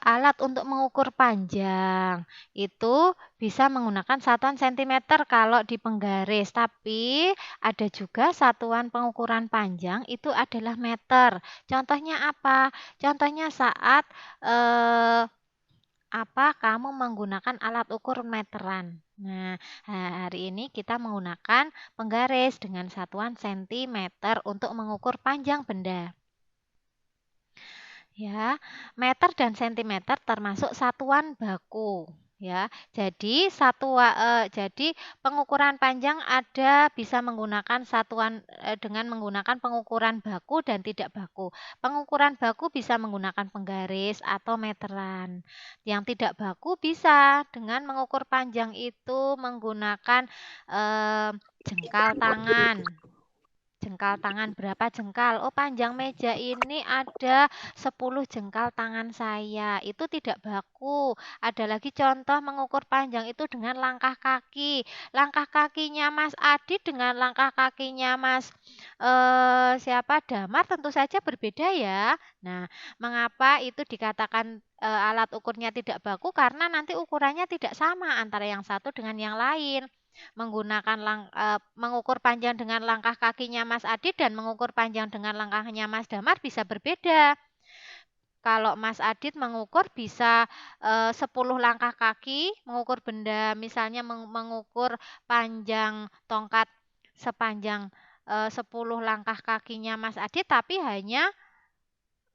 alat untuk mengukur panjang itu bisa menggunakan satuan sentimeter kalau di penggaris, tapi ada juga satuan pengukuran panjang itu adalah meter. Contohnya apa? Contohnya saat kamu menggunakan alat ukur meteran. Nah, hari ini kita menggunakan penggaris dengan satuan sentimeter untuk mengukur panjang benda. Ya, meter dan sentimeter termasuk satuan baku. Ya, jadi jadi pengukuran panjang ada bisa menggunakan satuan dengan menggunakan pengukuran baku dan tidak baku. Pengukuran baku bisa menggunakan penggaris atau meteran. Yang tidak baku bisa dengan mengukur panjang itu menggunakan jengkal tangan. Jengkal tangan berapa jengkal? Oh, panjang meja ini ada 10 jengkal tangan saya. Itu tidak baku. Ada lagi contoh mengukur panjang itu dengan langkah kaki. Langkah kakinya Mas Adit dengan langkah kakinya Mas Damar tentu saja berbeda ya. Nah, mengapa itu dikatakan alat ukurnya tidak baku? Karena nanti ukurannya tidak sama antara yang satu dengan yang lain. Mengukur panjang dengan langkah kakinya Mas Adit dan mengukur panjang dengan langkahnya Mas Damar bisa berbeda. Kalau Mas Adit mengukur bisa 10 langkah kaki, mengukur benda misalnya mengukur panjang tongkat sepanjang 10 langkah kakinya Mas Adit, tapi hanya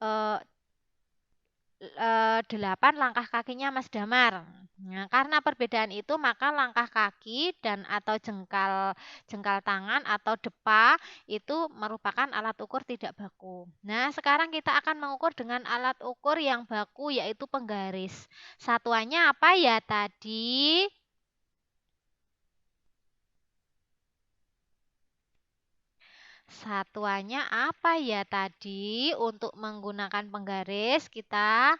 8 langkah kakinya Mas Damar. Nah, karena perbedaan itu maka langkah kaki dan atau jengkal tangan atau depa itu merupakan alat ukur tidak baku. Nah, sekarang kita akan mengukur dengan alat ukur yang baku yaitu penggaris. Satuannya apa ya tadi? Satuannya apa ya tadi untuk menggunakan penggaris kita?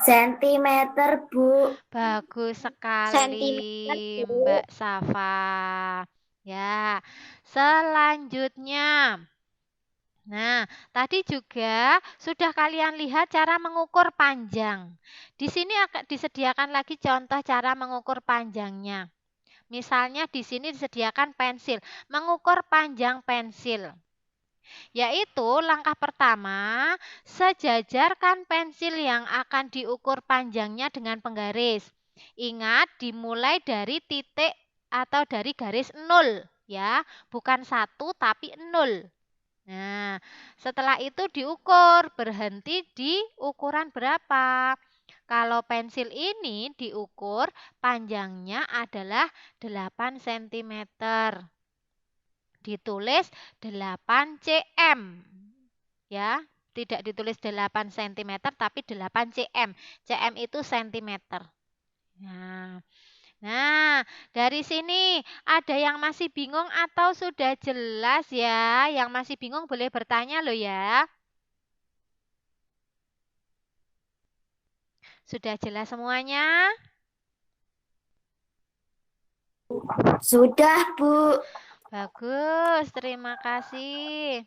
Sentimeter, Bu. Bagus sekali, Sentimeter, Bu. Mbak Safa. Ya, selanjutnya. Nah, tadi juga sudah kalian lihat cara mengukur panjang. Di sini akan disediakan lagi contoh cara mengukur panjangnya. Misalnya di sini disediakan pensil, mengukur panjang pensil. Yaitu langkah pertama, sejajarkan pensil yang akan diukur panjangnya dengan penggaris. Ingat, dimulai dari titik atau dari garis 0 ya, bukan 1 tapi 0. Nah, setelah itu diukur, berhenti di ukuran berapa? Kalau pensil ini diukur panjangnya adalah 8 cm. Ditulis 8 cm. Ya, tidak ditulis 8 cm tapi 8 cm. Cm itu centimeter. Nah, dari sini ada yang masih bingung atau sudah jelas ya? Yang masih bingung boleh bertanya loh ya. Sudah jelas semuanya? Sudah, Bu. Bagus, terima kasih.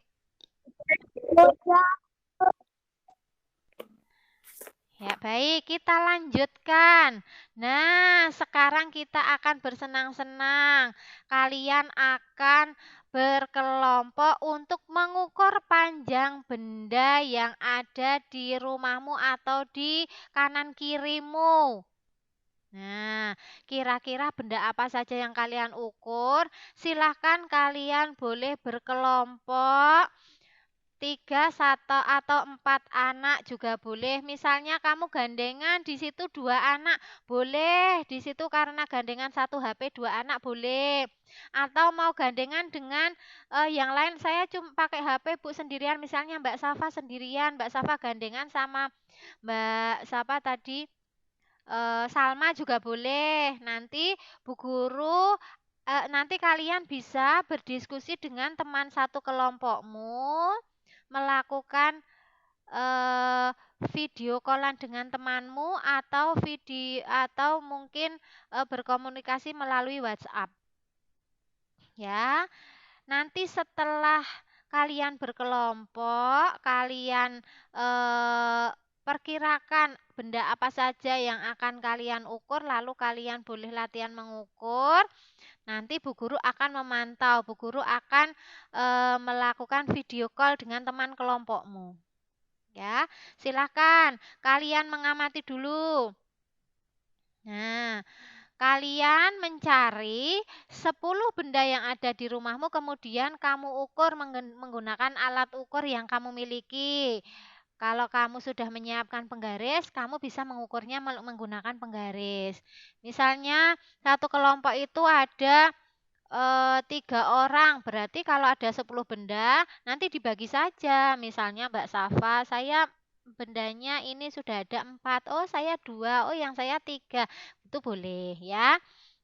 Ya, baik, kita lanjutkan. Nah, sekarang kita akan bersenang-senang. Kalian akan berkelompok untuk mengukur panjang benda yang ada di rumahmu atau di kanan kirimu. Nah, kira-kira benda apa saja yang kalian ukur? Silahkan kalian boleh berkelompok. 3, 1, atau 4 anak juga boleh. Misalnya kamu gandengan di situ 2 anak, boleh. Di situ karena gandengan 1 HP 2 anak boleh. Atau mau gandengan dengan yang lain, saya cuma pakai HP Bu sendirian. Misalnya Mbak Safa sendirian, Mbak Safa gandengan sama Mbak Safa tadi Salma juga boleh. Nanti Bu Guru nanti kalian bisa berdiskusi dengan teman satu kelompokmu, melakukan video callan dengan temanmu atau mungkin berkomunikasi melalui WhatsApp. Ya. Nanti setelah kalian berkelompok, kalian perkirakan benda apa saja yang akan kalian ukur, lalu kalian boleh latihan mengukur. Nanti Bu Guru akan memantau, Bu Guru akan melakukan video call dengan teman kelompokmu. Ya, silakan kalian mengamati dulu. Nah, kalian mencari 10 benda yang ada di rumahmu, kemudian kamu ukur menggunakan alat ukur yang kamu miliki. Kalau kamu sudah menyiapkan penggaris, kamu bisa mengukurnya menggunakan penggaris. Misalnya satu kelompok itu ada 3 orang, berarti kalau ada 10 benda, nanti dibagi saja. Misalnya Mbak Safa, saya bendanya ini sudah ada 4, oh saya 2, oh yang saya 3, itu boleh ya.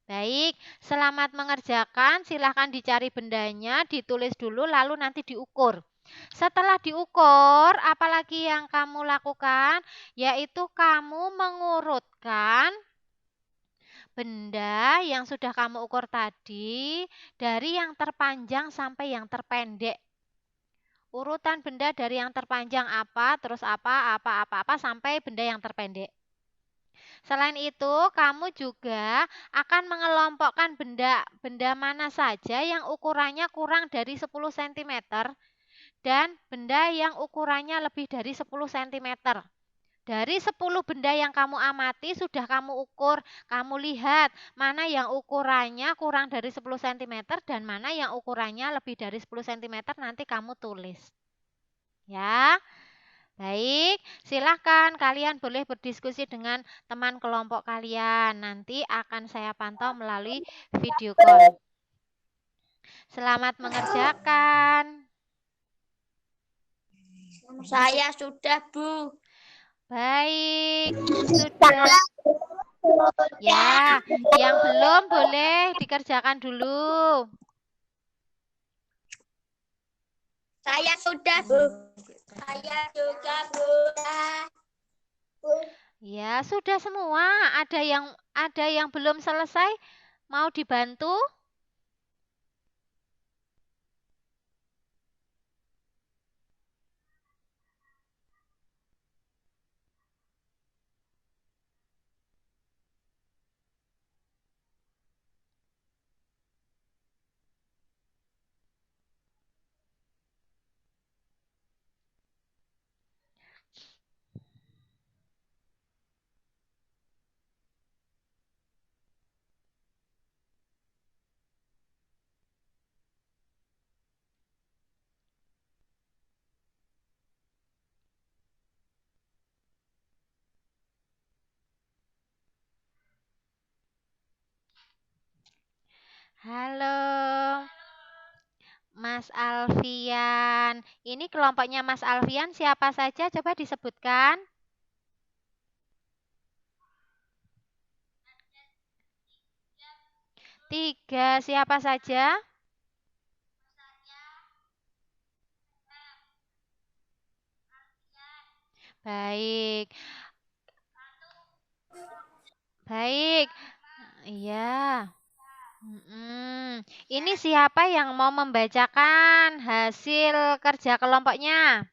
Baik, selamat mengerjakan, silahkan dicari bendanya, ditulis dulu, lalu nanti diukur. Setelah diukur, apalagi yang kamu lakukan? Yaitu kamu mengurutkan benda yang sudah kamu ukur tadi dari yang terpanjang sampai yang terpendek. Urutan benda dari yang terpanjang apa, terus apa, sampai benda yang terpendek. Selain itu, kamu juga akan mengelompokkan benda mana saja yang ukurannya kurang dari 10 cm dan benda yang ukurannya lebih dari 10 cm. Dari 10 benda yang kamu amati, sudah kamu ukur, kamu lihat mana yang ukurannya kurang dari 10 cm dan mana yang ukurannya lebih dari 10 cm, nanti kamu tulis. Ya, baik, silahkan kalian boleh berdiskusi dengan teman kelompok kalian. Nanti akan saya pantau melalui video call. Selamat mengerjakan. Saya sudah, Bu. Baik, sudah. Ya, yang belum boleh dikerjakan dulu. Saya sudah, Bu. Saya juga, Bu. Ya, sudah semua. Ada yang belum selesai, mau dibantu? Halo, Mas Alfian. Ini kelompoknya Mas Alfian siapa saja? Coba disebutkan. 3, siapa saja? Baik. Baik. Iya. Ini siapa yang mau membacakan hasil kerja kelompoknya?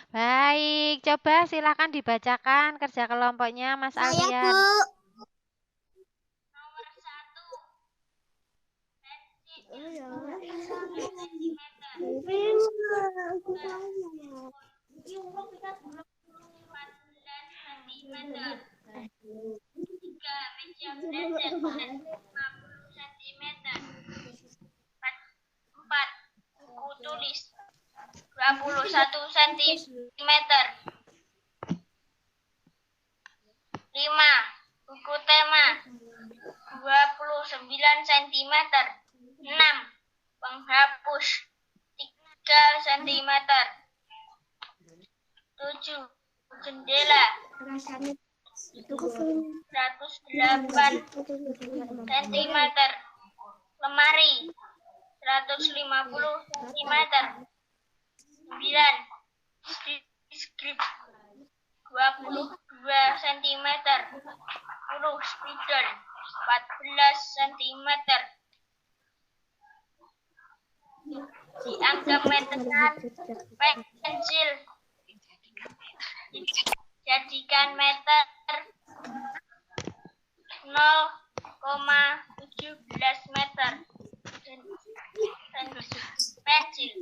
Baik, coba silakan dibacakan kerja kelompoknya Mas Alfian. Buku tulis 21 cm. 5. Buku tema 29 cm. 6. Penghapus 3 cm. 7. Jendela 108 cm. Lemari 150 cm. 9. Skrip 22 cm. 10. Spidol 14 cm. Dianggap meteran pensil. Jadikan meter 0,17 meter. Pensil.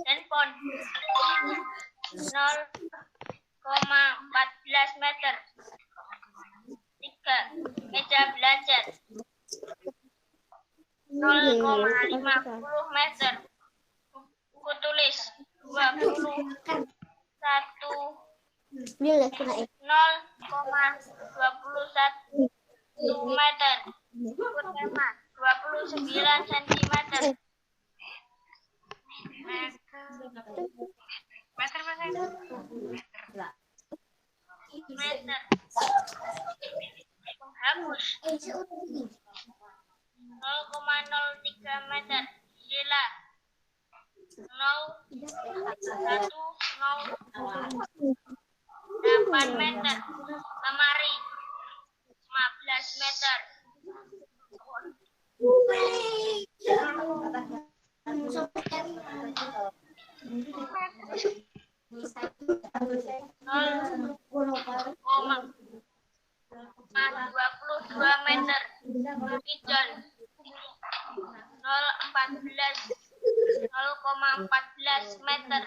Handphone 0,14 meter. 3. Meja belajar 0,50 meter. Buku tulis 21 0,21 meter. Buku tema 29 cm. Meter. Penghapus 0,03 meter. Jendela 0,8 meter. Lemari 15 meter. Dua meter. Spidol 0,14 meter.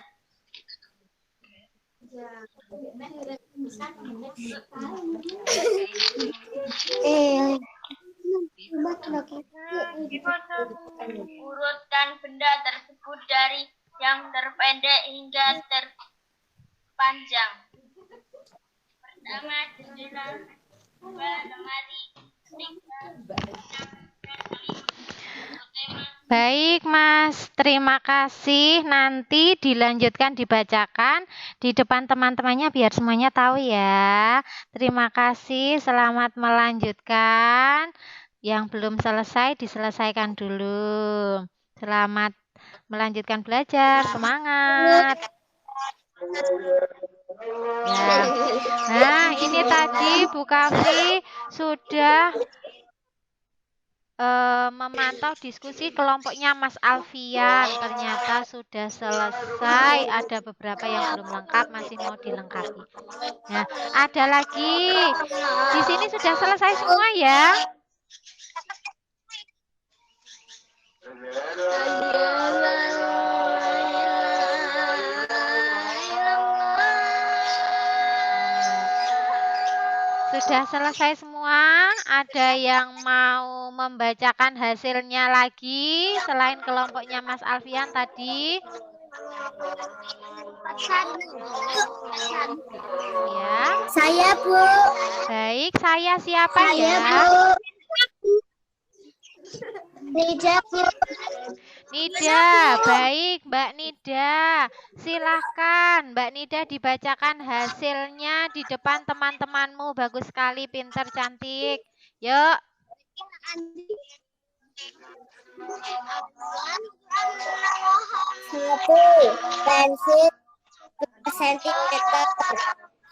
Urutkan benda tersebut dari yang terpendek hingga terpanjang. Pertama, jendela. 2, lemari. 3, Baik Mas, terima kasih. Nanti dilanjutkan dibacakan di depan teman-temannya biar semuanya tahu ya. Terima kasih, selamat melanjutkan. Yang belum selesai diselesaikan dulu. Selamat melanjutkan belajar, semangat. Ya. Nah, ini tadi Bu Kafi sudah memantau diskusi kelompoknya Mas Alfian. Ternyata sudah selesai. Ada beberapa yang belum lengkap, masih mau dilengkapi. Nah, ada lagi. Di sini sudah selesai semua ya. Sudah selesai semua. Ada yang mau membacakan hasilnya lagi selain kelompoknya Mas Alfian tadi? Ya. Saya, Bu. Baik, saya siapa ya? Bu. Nida, Bu. Nida, baik Mbak Nida. Silahkan Mbak Nida dibacakan hasilnya di depan teman-temanmu. Bagus sekali, pinter, cantik. Yuk. Pensil 2 cm.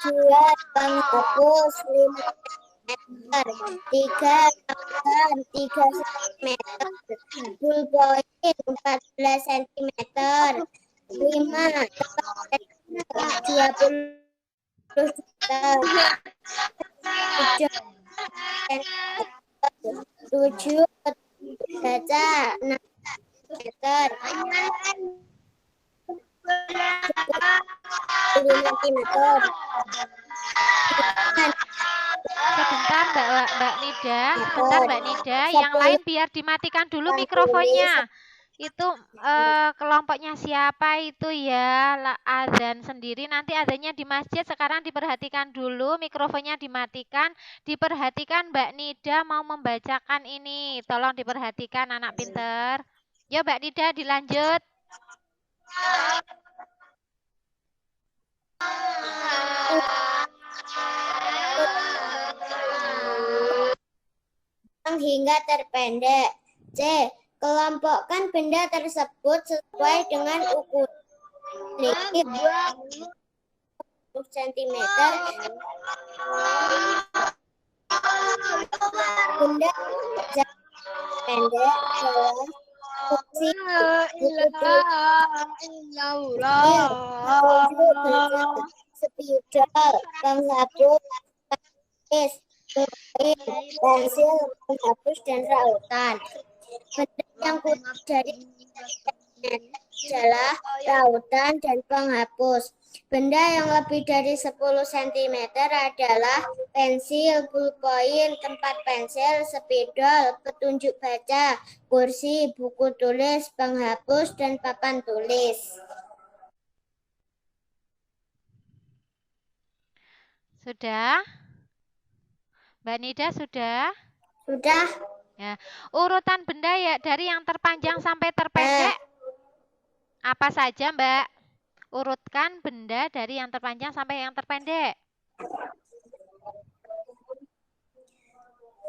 2 penghapus 5 3 rautan 3 cm, ballpoint 14 cm, 5 20 7 baca 6 meter 10 cm. Sebentar Mbak Nida, sebentar Mbak Nida, yang lain biar dimatikan dulu mikrofonnya. Itu kelompoknya siapa itu ya, azan sendiri, nanti azannya di masjid. Sekarang diperhatikan dulu, mikrofonnya dimatikan, diperhatikan Mbak Nida mau membacakan ini, tolong diperhatikan anak pinter. Ya Mbak Nida dilanjut. Hingga terpendek. C. Kelompokkan benda tersebut sesuai dengan ukuran cm. Benda pendek jelas fungsi spidol, penghapus, pensil, penghapus dan rautan. Benda yang kurang dari adalah rautan dan penghapus. Benda yang lebih dari 10 cm adalah pensil, ballpoint, tempat pensil, spidol, petunjuk baca, kursi, buku tulis, penghapus, dan papan tulis. Sudah? Mbak Nida sudah? Sudah. Ya. Urutan benda ya dari yang terpanjang sampai terpendek. Apa saja, Mbak? Urutkan benda dari yang terpanjang sampai yang terpendek.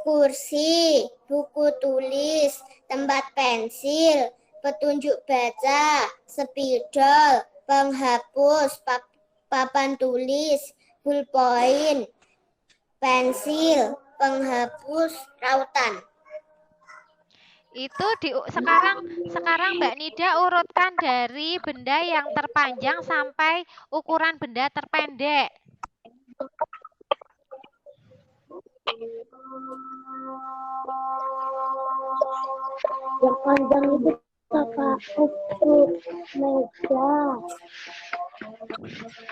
Kursi, buku tulis, tempat pensil, petunjuk baca, spidol, penghapus, papan tulis, ballpoint, pensil, penghapus, rautan. Itu sekarang Mbak Nida urutkan dari benda yang terpanjang sampai ukuran benda terpendek. Yang panjang itu meja,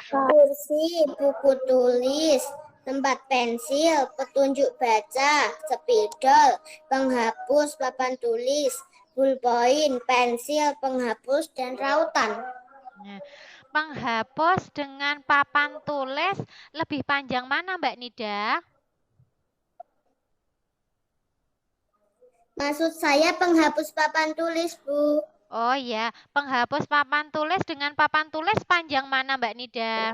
kursi, buku tulis, tempat pensil, petunjuk baca, spidol, penghapus, papan tulis, ballpoint, pensil, penghapus, dan rautan. Nah, penghapus dengan papan tulis lebih panjang mana Mbak Nida? Maksud saya penghapus papan tulis, Bu. Oh ya, penghapus papan tulis dengan papan tulis panjang mana Mbak Nida?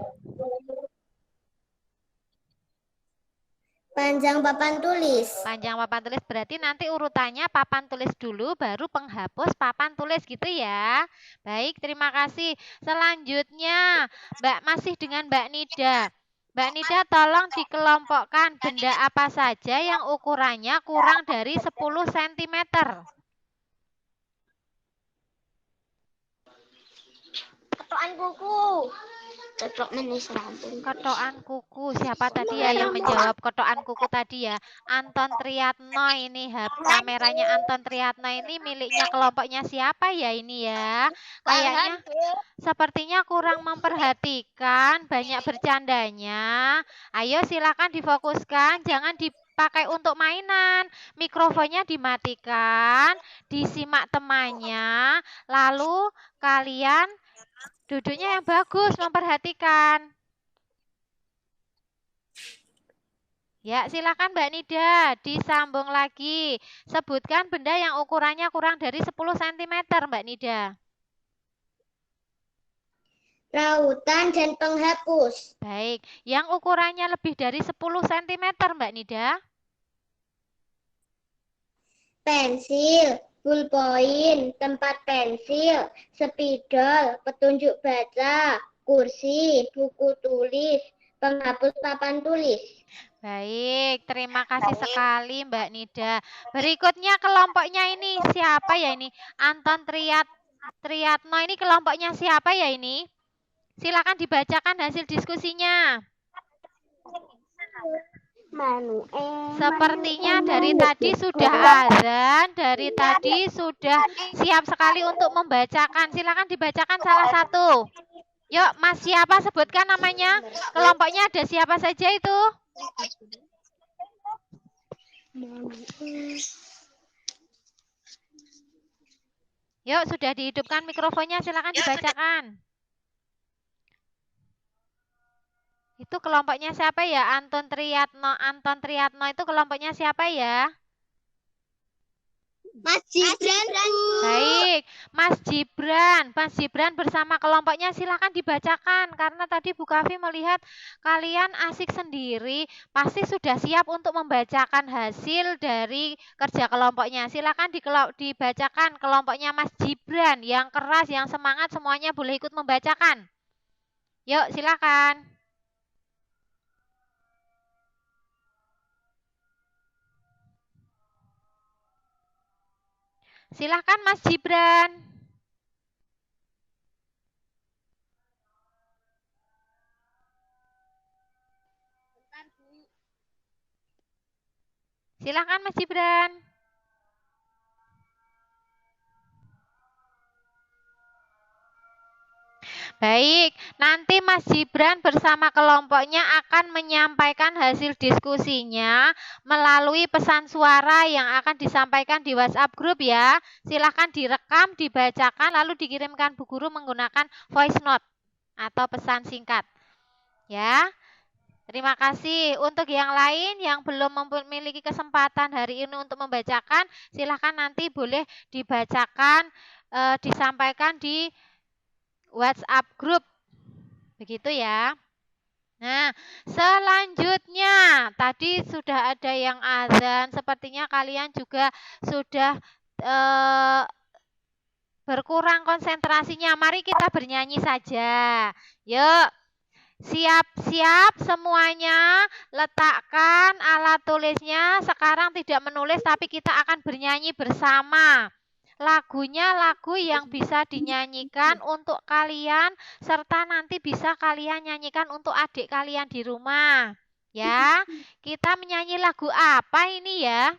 Panjang papan tulis. Panjang papan tulis berarti nanti urutannya papan tulis dulu baru penghapus papan tulis gitu ya. Baik, terima kasih. Selanjutnya, masih dengan Mbak Nida. Mbak Nida tolong dikelompokkan benda apa saja yang ukurannya kurang dari 10 cm. Kotokan kuku. Kotokan kuku. Siapa tadi ya yang menjawab kotokan kuku tadi ya? Anton Triatno ini. Kameranya Anton Triatno ini miliknya kelompoknya siapa ya ini ya? Kayaknya sepertinya kurang memperhatikan, banyak bercandanya. Ayo silakan difokuskan, jangan dipakai untuk mainan. Mikrofonnya dimatikan, disimak temannya, lalu kalian duduknya yang bagus, memperhatikan. Ya, silakan Mbak Nida, disambung lagi. Sebutkan benda yang ukurannya kurang dari 10 cm, Mbak Nida. Rautan dan penghapus. Baik, yang ukurannya lebih dari 10 cm, Mbak Nida. Pensil, ballpoint, tempat pensil, spidol, petunjuk baca, kursi, buku tulis, penghapus papan tulis. Baik, terima kasih sekali Mbak Nida. Berikutnya kelompoknya ini siapa ya ini? Anton Triatno ini kelompoknya siapa ya ini? Silakan dibacakan hasil diskusinya. Sepertinya dari tadi sudah azan, dari tadi sudah siap sekali untuk membacakan. Silakan dibacakan salah satu. Yuk, Mas siapa sebutkan namanya? Kelompoknya ada siapa saja itu? Yuk, sudah dihidupkan mikrofonnya, silakan dibacakan. Itu kelompoknya siapa ya? Anton Triatno itu kelompoknya siapa ya? Mas Gibran. Baik, Mas Gibran bersama kelompoknya silakan dibacakan. Karena tadi Bu Kavi melihat kalian asik sendiri, pasti sudah siap untuk membacakan hasil dari kerja kelompoknya. Silakan dibacakan kelompoknya Mas Gibran, yang keras, yang semangat, semuanya boleh ikut membacakan. Yuk, silakan. Silahkan Mas Gibran. Silahkan Mas Gibran. Baik, nanti Mas Gibran bersama kelompoknya akan menyampaikan hasil diskusinya melalui pesan suara yang akan disampaikan di WhatsApp grup ya. Silahkan direkam, dibacakan, lalu dikirimkan Bu Guru menggunakan voice note atau pesan singkat. Ya, terima kasih. Untuk yang lain yang belum memiliki kesempatan hari ini untuk membacakan, silahkan nanti boleh dibacakan, disampaikan di WhatsApp grup. Begitu ya. Nah, selanjutnya tadi sudah ada yang azan, sepertinya kalian juga sudah berkurang konsentrasinya. Mari kita bernyanyi saja. Yuk. Siap-siap semuanya, letakkan alat tulisnya. Sekarang tidak menulis tapi kita akan bernyanyi bersama. Lagunya lagu yang bisa dinyanyikan untuk kalian serta nanti bisa kalian nyanyikan untuk adik kalian di rumah. Ya, kita menyanyi lagu apa ini ya?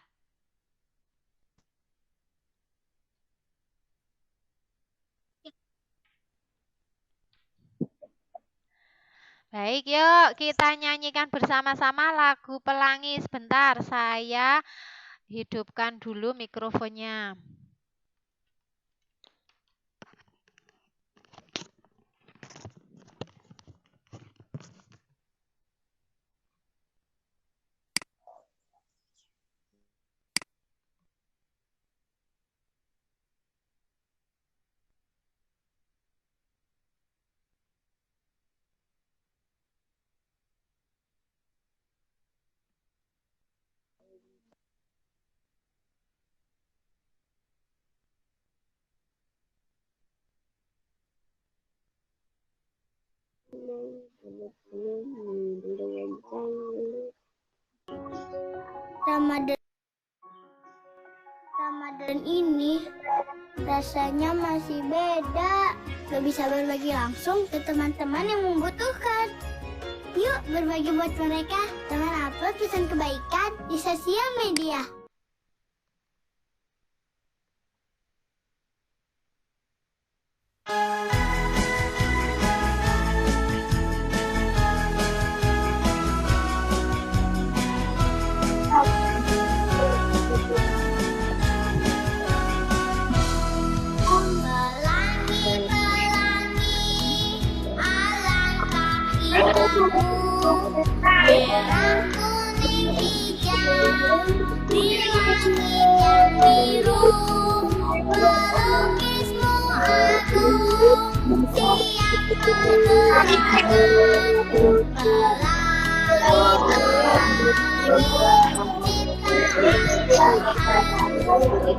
Baik, yuk kita nyanyikan bersama-sama lagu Pelangi. Sebentar, saya hidupkan dulu mikrofonnya. Ramadan ini rasanya masih beda. Gak bisa berbagi langsung ke teman-teman yang membutuhkan. Yuk berbagi buat mereka dengan upload pesan kebaikan di sosial media. Merah, kuning, hijau, di langit yang biru, pelukismu agung, siap berlalu, pelangi, ciptaan Tuhan,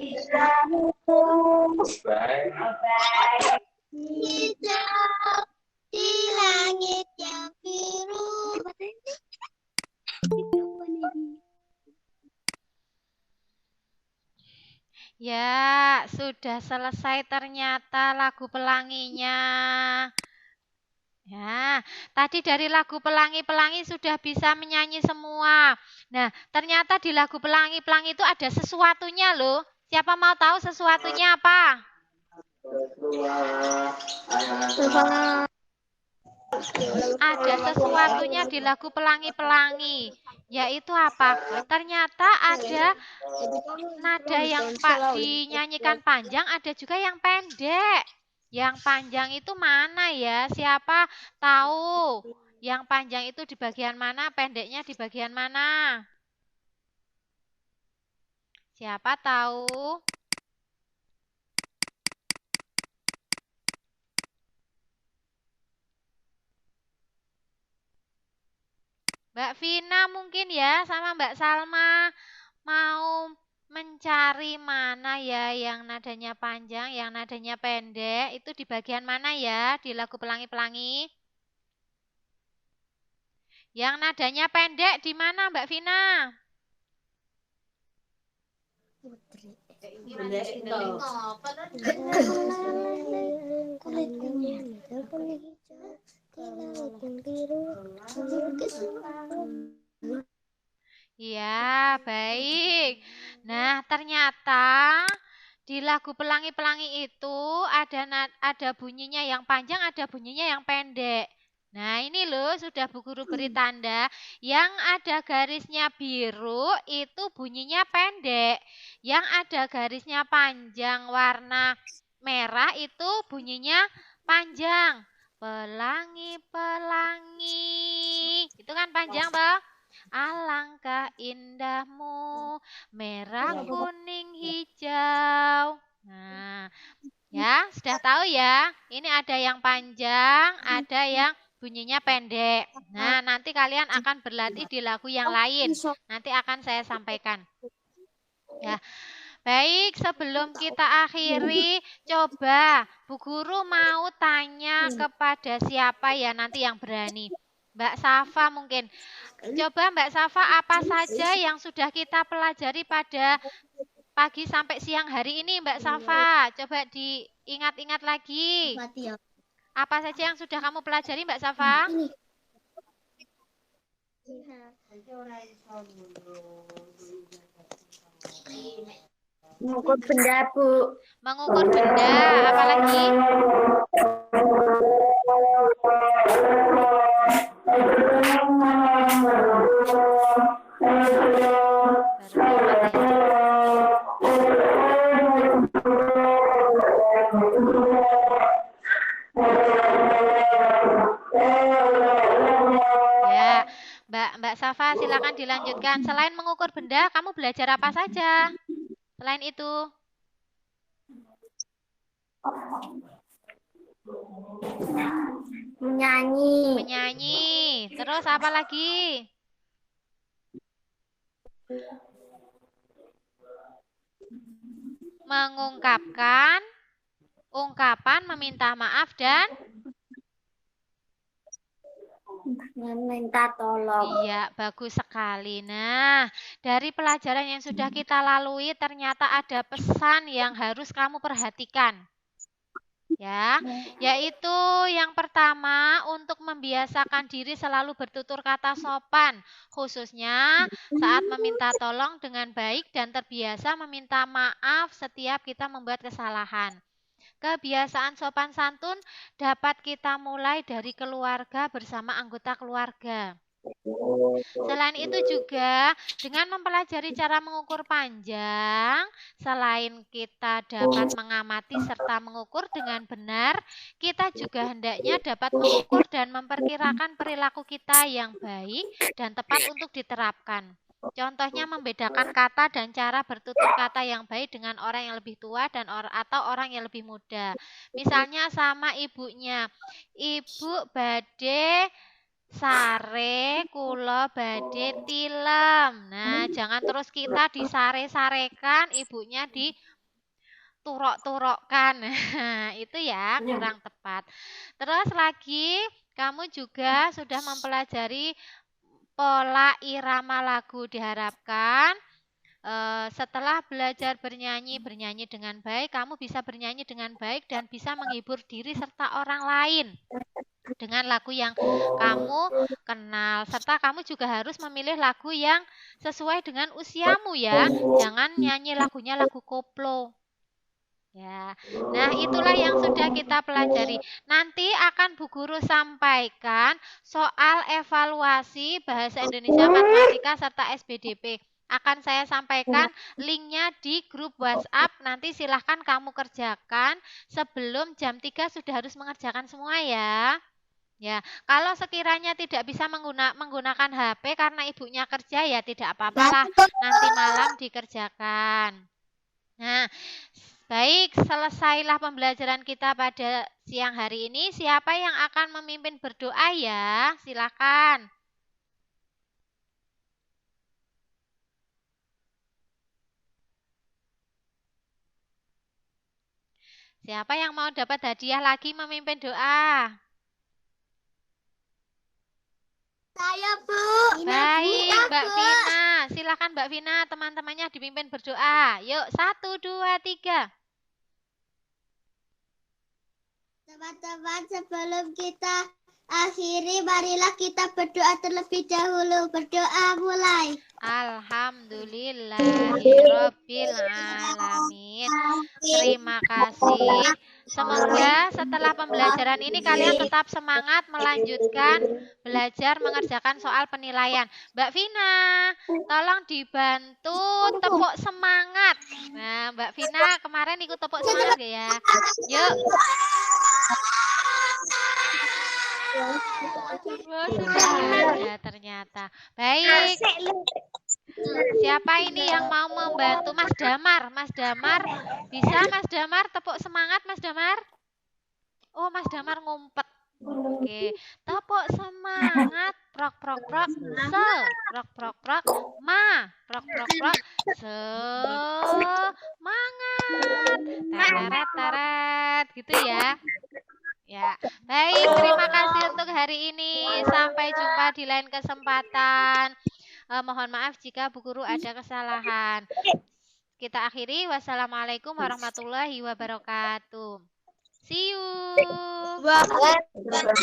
Hijau di langit yang biru. Ya, sudah selesai ternyata lagu pelanginya. Ya, tadi dari lagu Pelangi-Pelangi sudah bisa menyanyi semua. Nah, ternyata di lagu Pelangi-Pelangi itu ada sesuatunya loh. Siapa mau tahu sesuatunya apa? Ada sesuatunya di lagu Pelangi-Pelangi. Yaitu apa? Ternyata ada nada yang dinyanyikan panjang, ada juga yang pendek. Yang panjang itu mana ya? Siapa tahu? Yang panjang itu di bagian mana? Pendeknya di bagian mana? Siapa tahu? Mbak Vina mungkin ya sama Mbak Salma mau mencari mana ya yang nadanya panjang, yang nadanya pendek. Itu di bagian mana ya di lagu Pelangi-Pelangi? Yang nadanya pendek di mana Mbak Vina? Ya, baik. Nah, ternyata di lagu Pelangi-Pelangi itu ada bunyinya yang panjang, ada bunyinya yang pendek. Nah, ini loh sudah Bu Guru beri tanda. Yang ada garisnya biru itu bunyinya pendek. Yang ada garisnya panjang warna merah itu bunyinya panjang. Pelangi-pelangi. Itu kan panjang, toh? Alangkah indahmu, merah, kuning, hijau. Nah, ya, sudah tahu ya. Ini ada yang panjang, ada yang bunyinya pendek. Nah, nanti kalian akan berlatih di lagu yang lain. Nanti akan saya sampaikan. Ya. Baik, sebelum kita akhiri, coba Bu Guru mau tanya kepada siapa ya nanti yang berani. Mbak Safa mungkin. Coba Mbak Safa, apa saja yang sudah kita pelajari pada pagi sampai siang hari ini Mbak Safa? Coba diingat-ingat lagi. Apa saja yang sudah kamu pelajari Mbak Safa? Mengukur benda, Bu. Mengukur benda, apalagi? Ya, Mbak Safa silakan dilanjutkan. Selain mengukur benda, kamu belajar apa saja? Selain itu? Menyanyi. Menyanyi. Terus apa lagi? Mengungkapkan ungkapan meminta maaf dan meminta tolong. Iya, bagus sekali. Nah, dari pelajaran yang sudah kita lalui ternyata ada pesan yang harus kamu perhatikan. Ya, yaitu yang pertama untuk membiasakan diri selalu bertutur kata sopan, khususnya saat meminta tolong dengan baik dan terbiasa meminta maaf setiap kita membuat kesalahan. Kebiasaan sopan santun dapat kita mulai dari keluarga bersama anggota keluarga. Selain itu juga dengan mempelajari cara mengukur panjang, selain kita dapat mengamati serta mengukur dengan benar, kita juga hendaknya dapat mengukur dan memperkirakan perilaku kita yang baik dan tepat untuk diterapkan. Contohnya membedakan kata dan cara bertutur kata yang baik dengan orang yang lebih tua dan atau orang yang lebih muda. Misalnya sama ibunya, ibu badhe Sare kula badhe tilem. Nah, jangan terus kita disare-sarekan, ibunya diturok-turokkan. Nah, itu ya kurang tepat. Terus lagi kamu juga sudah mempelajari pola irama lagu. Diharapkan setelah belajar bernyanyi dengan baik, kamu bisa bernyanyi dengan baik dan bisa menghibur diri serta orang lain dengan lagu yang kamu kenal. Serta kamu juga harus memilih lagu yang sesuai dengan usiamu ya. Jangan nyanyi lagunya lagu koplo. Ya. Nah, itulah yang sudah kita pelajari. Nanti akan Bu Guru sampaikan soal evaluasi bahasa Indonesia, matematika serta SBDP. Akan saya sampaikan linknya di grup WhatsApp. Nanti silahkan kamu kerjakan sebelum jam 3 sudah harus mengerjakan semua ya. Ya, kalau sekiranya tidak bisa menggunakan HP karena ibunya kerja ya tidak apa-apalah, nanti malam dikerjakan. Nah, baik, selesailah pembelajaran kita pada siang hari ini. Siapa yang akan memimpin berdoa ya? Silakan. Siapa yang mau dapat hadiah lagi memimpin doa? Saya, Bu. Baik, Mbak Vina. Silakan Mbak Vina, teman-temannya dipimpin berdoa. Yuk, 1, 2, 3. Teman-teman, sebelum kita akhiri, marilah kita berdoa terlebih dahulu. Berdoa mulai. Alhamdulillahirabbil alamin. Terima kasih. Semoga setelah pembelajaran ini kalian tetap semangat melanjutkan belajar mengerjakan soal penilaian. Mbak Vina, tolong dibantu tepuk semangat. Nah, Mbak Vina kemarin ikut tepuk semangat gak ya? Yuk. Wah, sudah ada ternyata. Baik. Siapa ini yang mau membantu? Mas Damar. Mas Damar, bisa Mas Damar tepuk semangat Mas Damar? Oh, Mas Damar ngumpet. Oke, tepuk semangat. Prok prok prok. Se. Prok prok prok. Ma. Prok prok prok. Semangat. Tarat tarat. Gitu ya. Ya, baik. Terima kasih untuk hari ini. Sampai jumpa di lain kesempatan. Mohon maaf jika Bu Guru ada kesalahan. Kita akhiri. Wassalamualaikum warahmatullahi wabarakatuh. See you. Waalaikumsalam.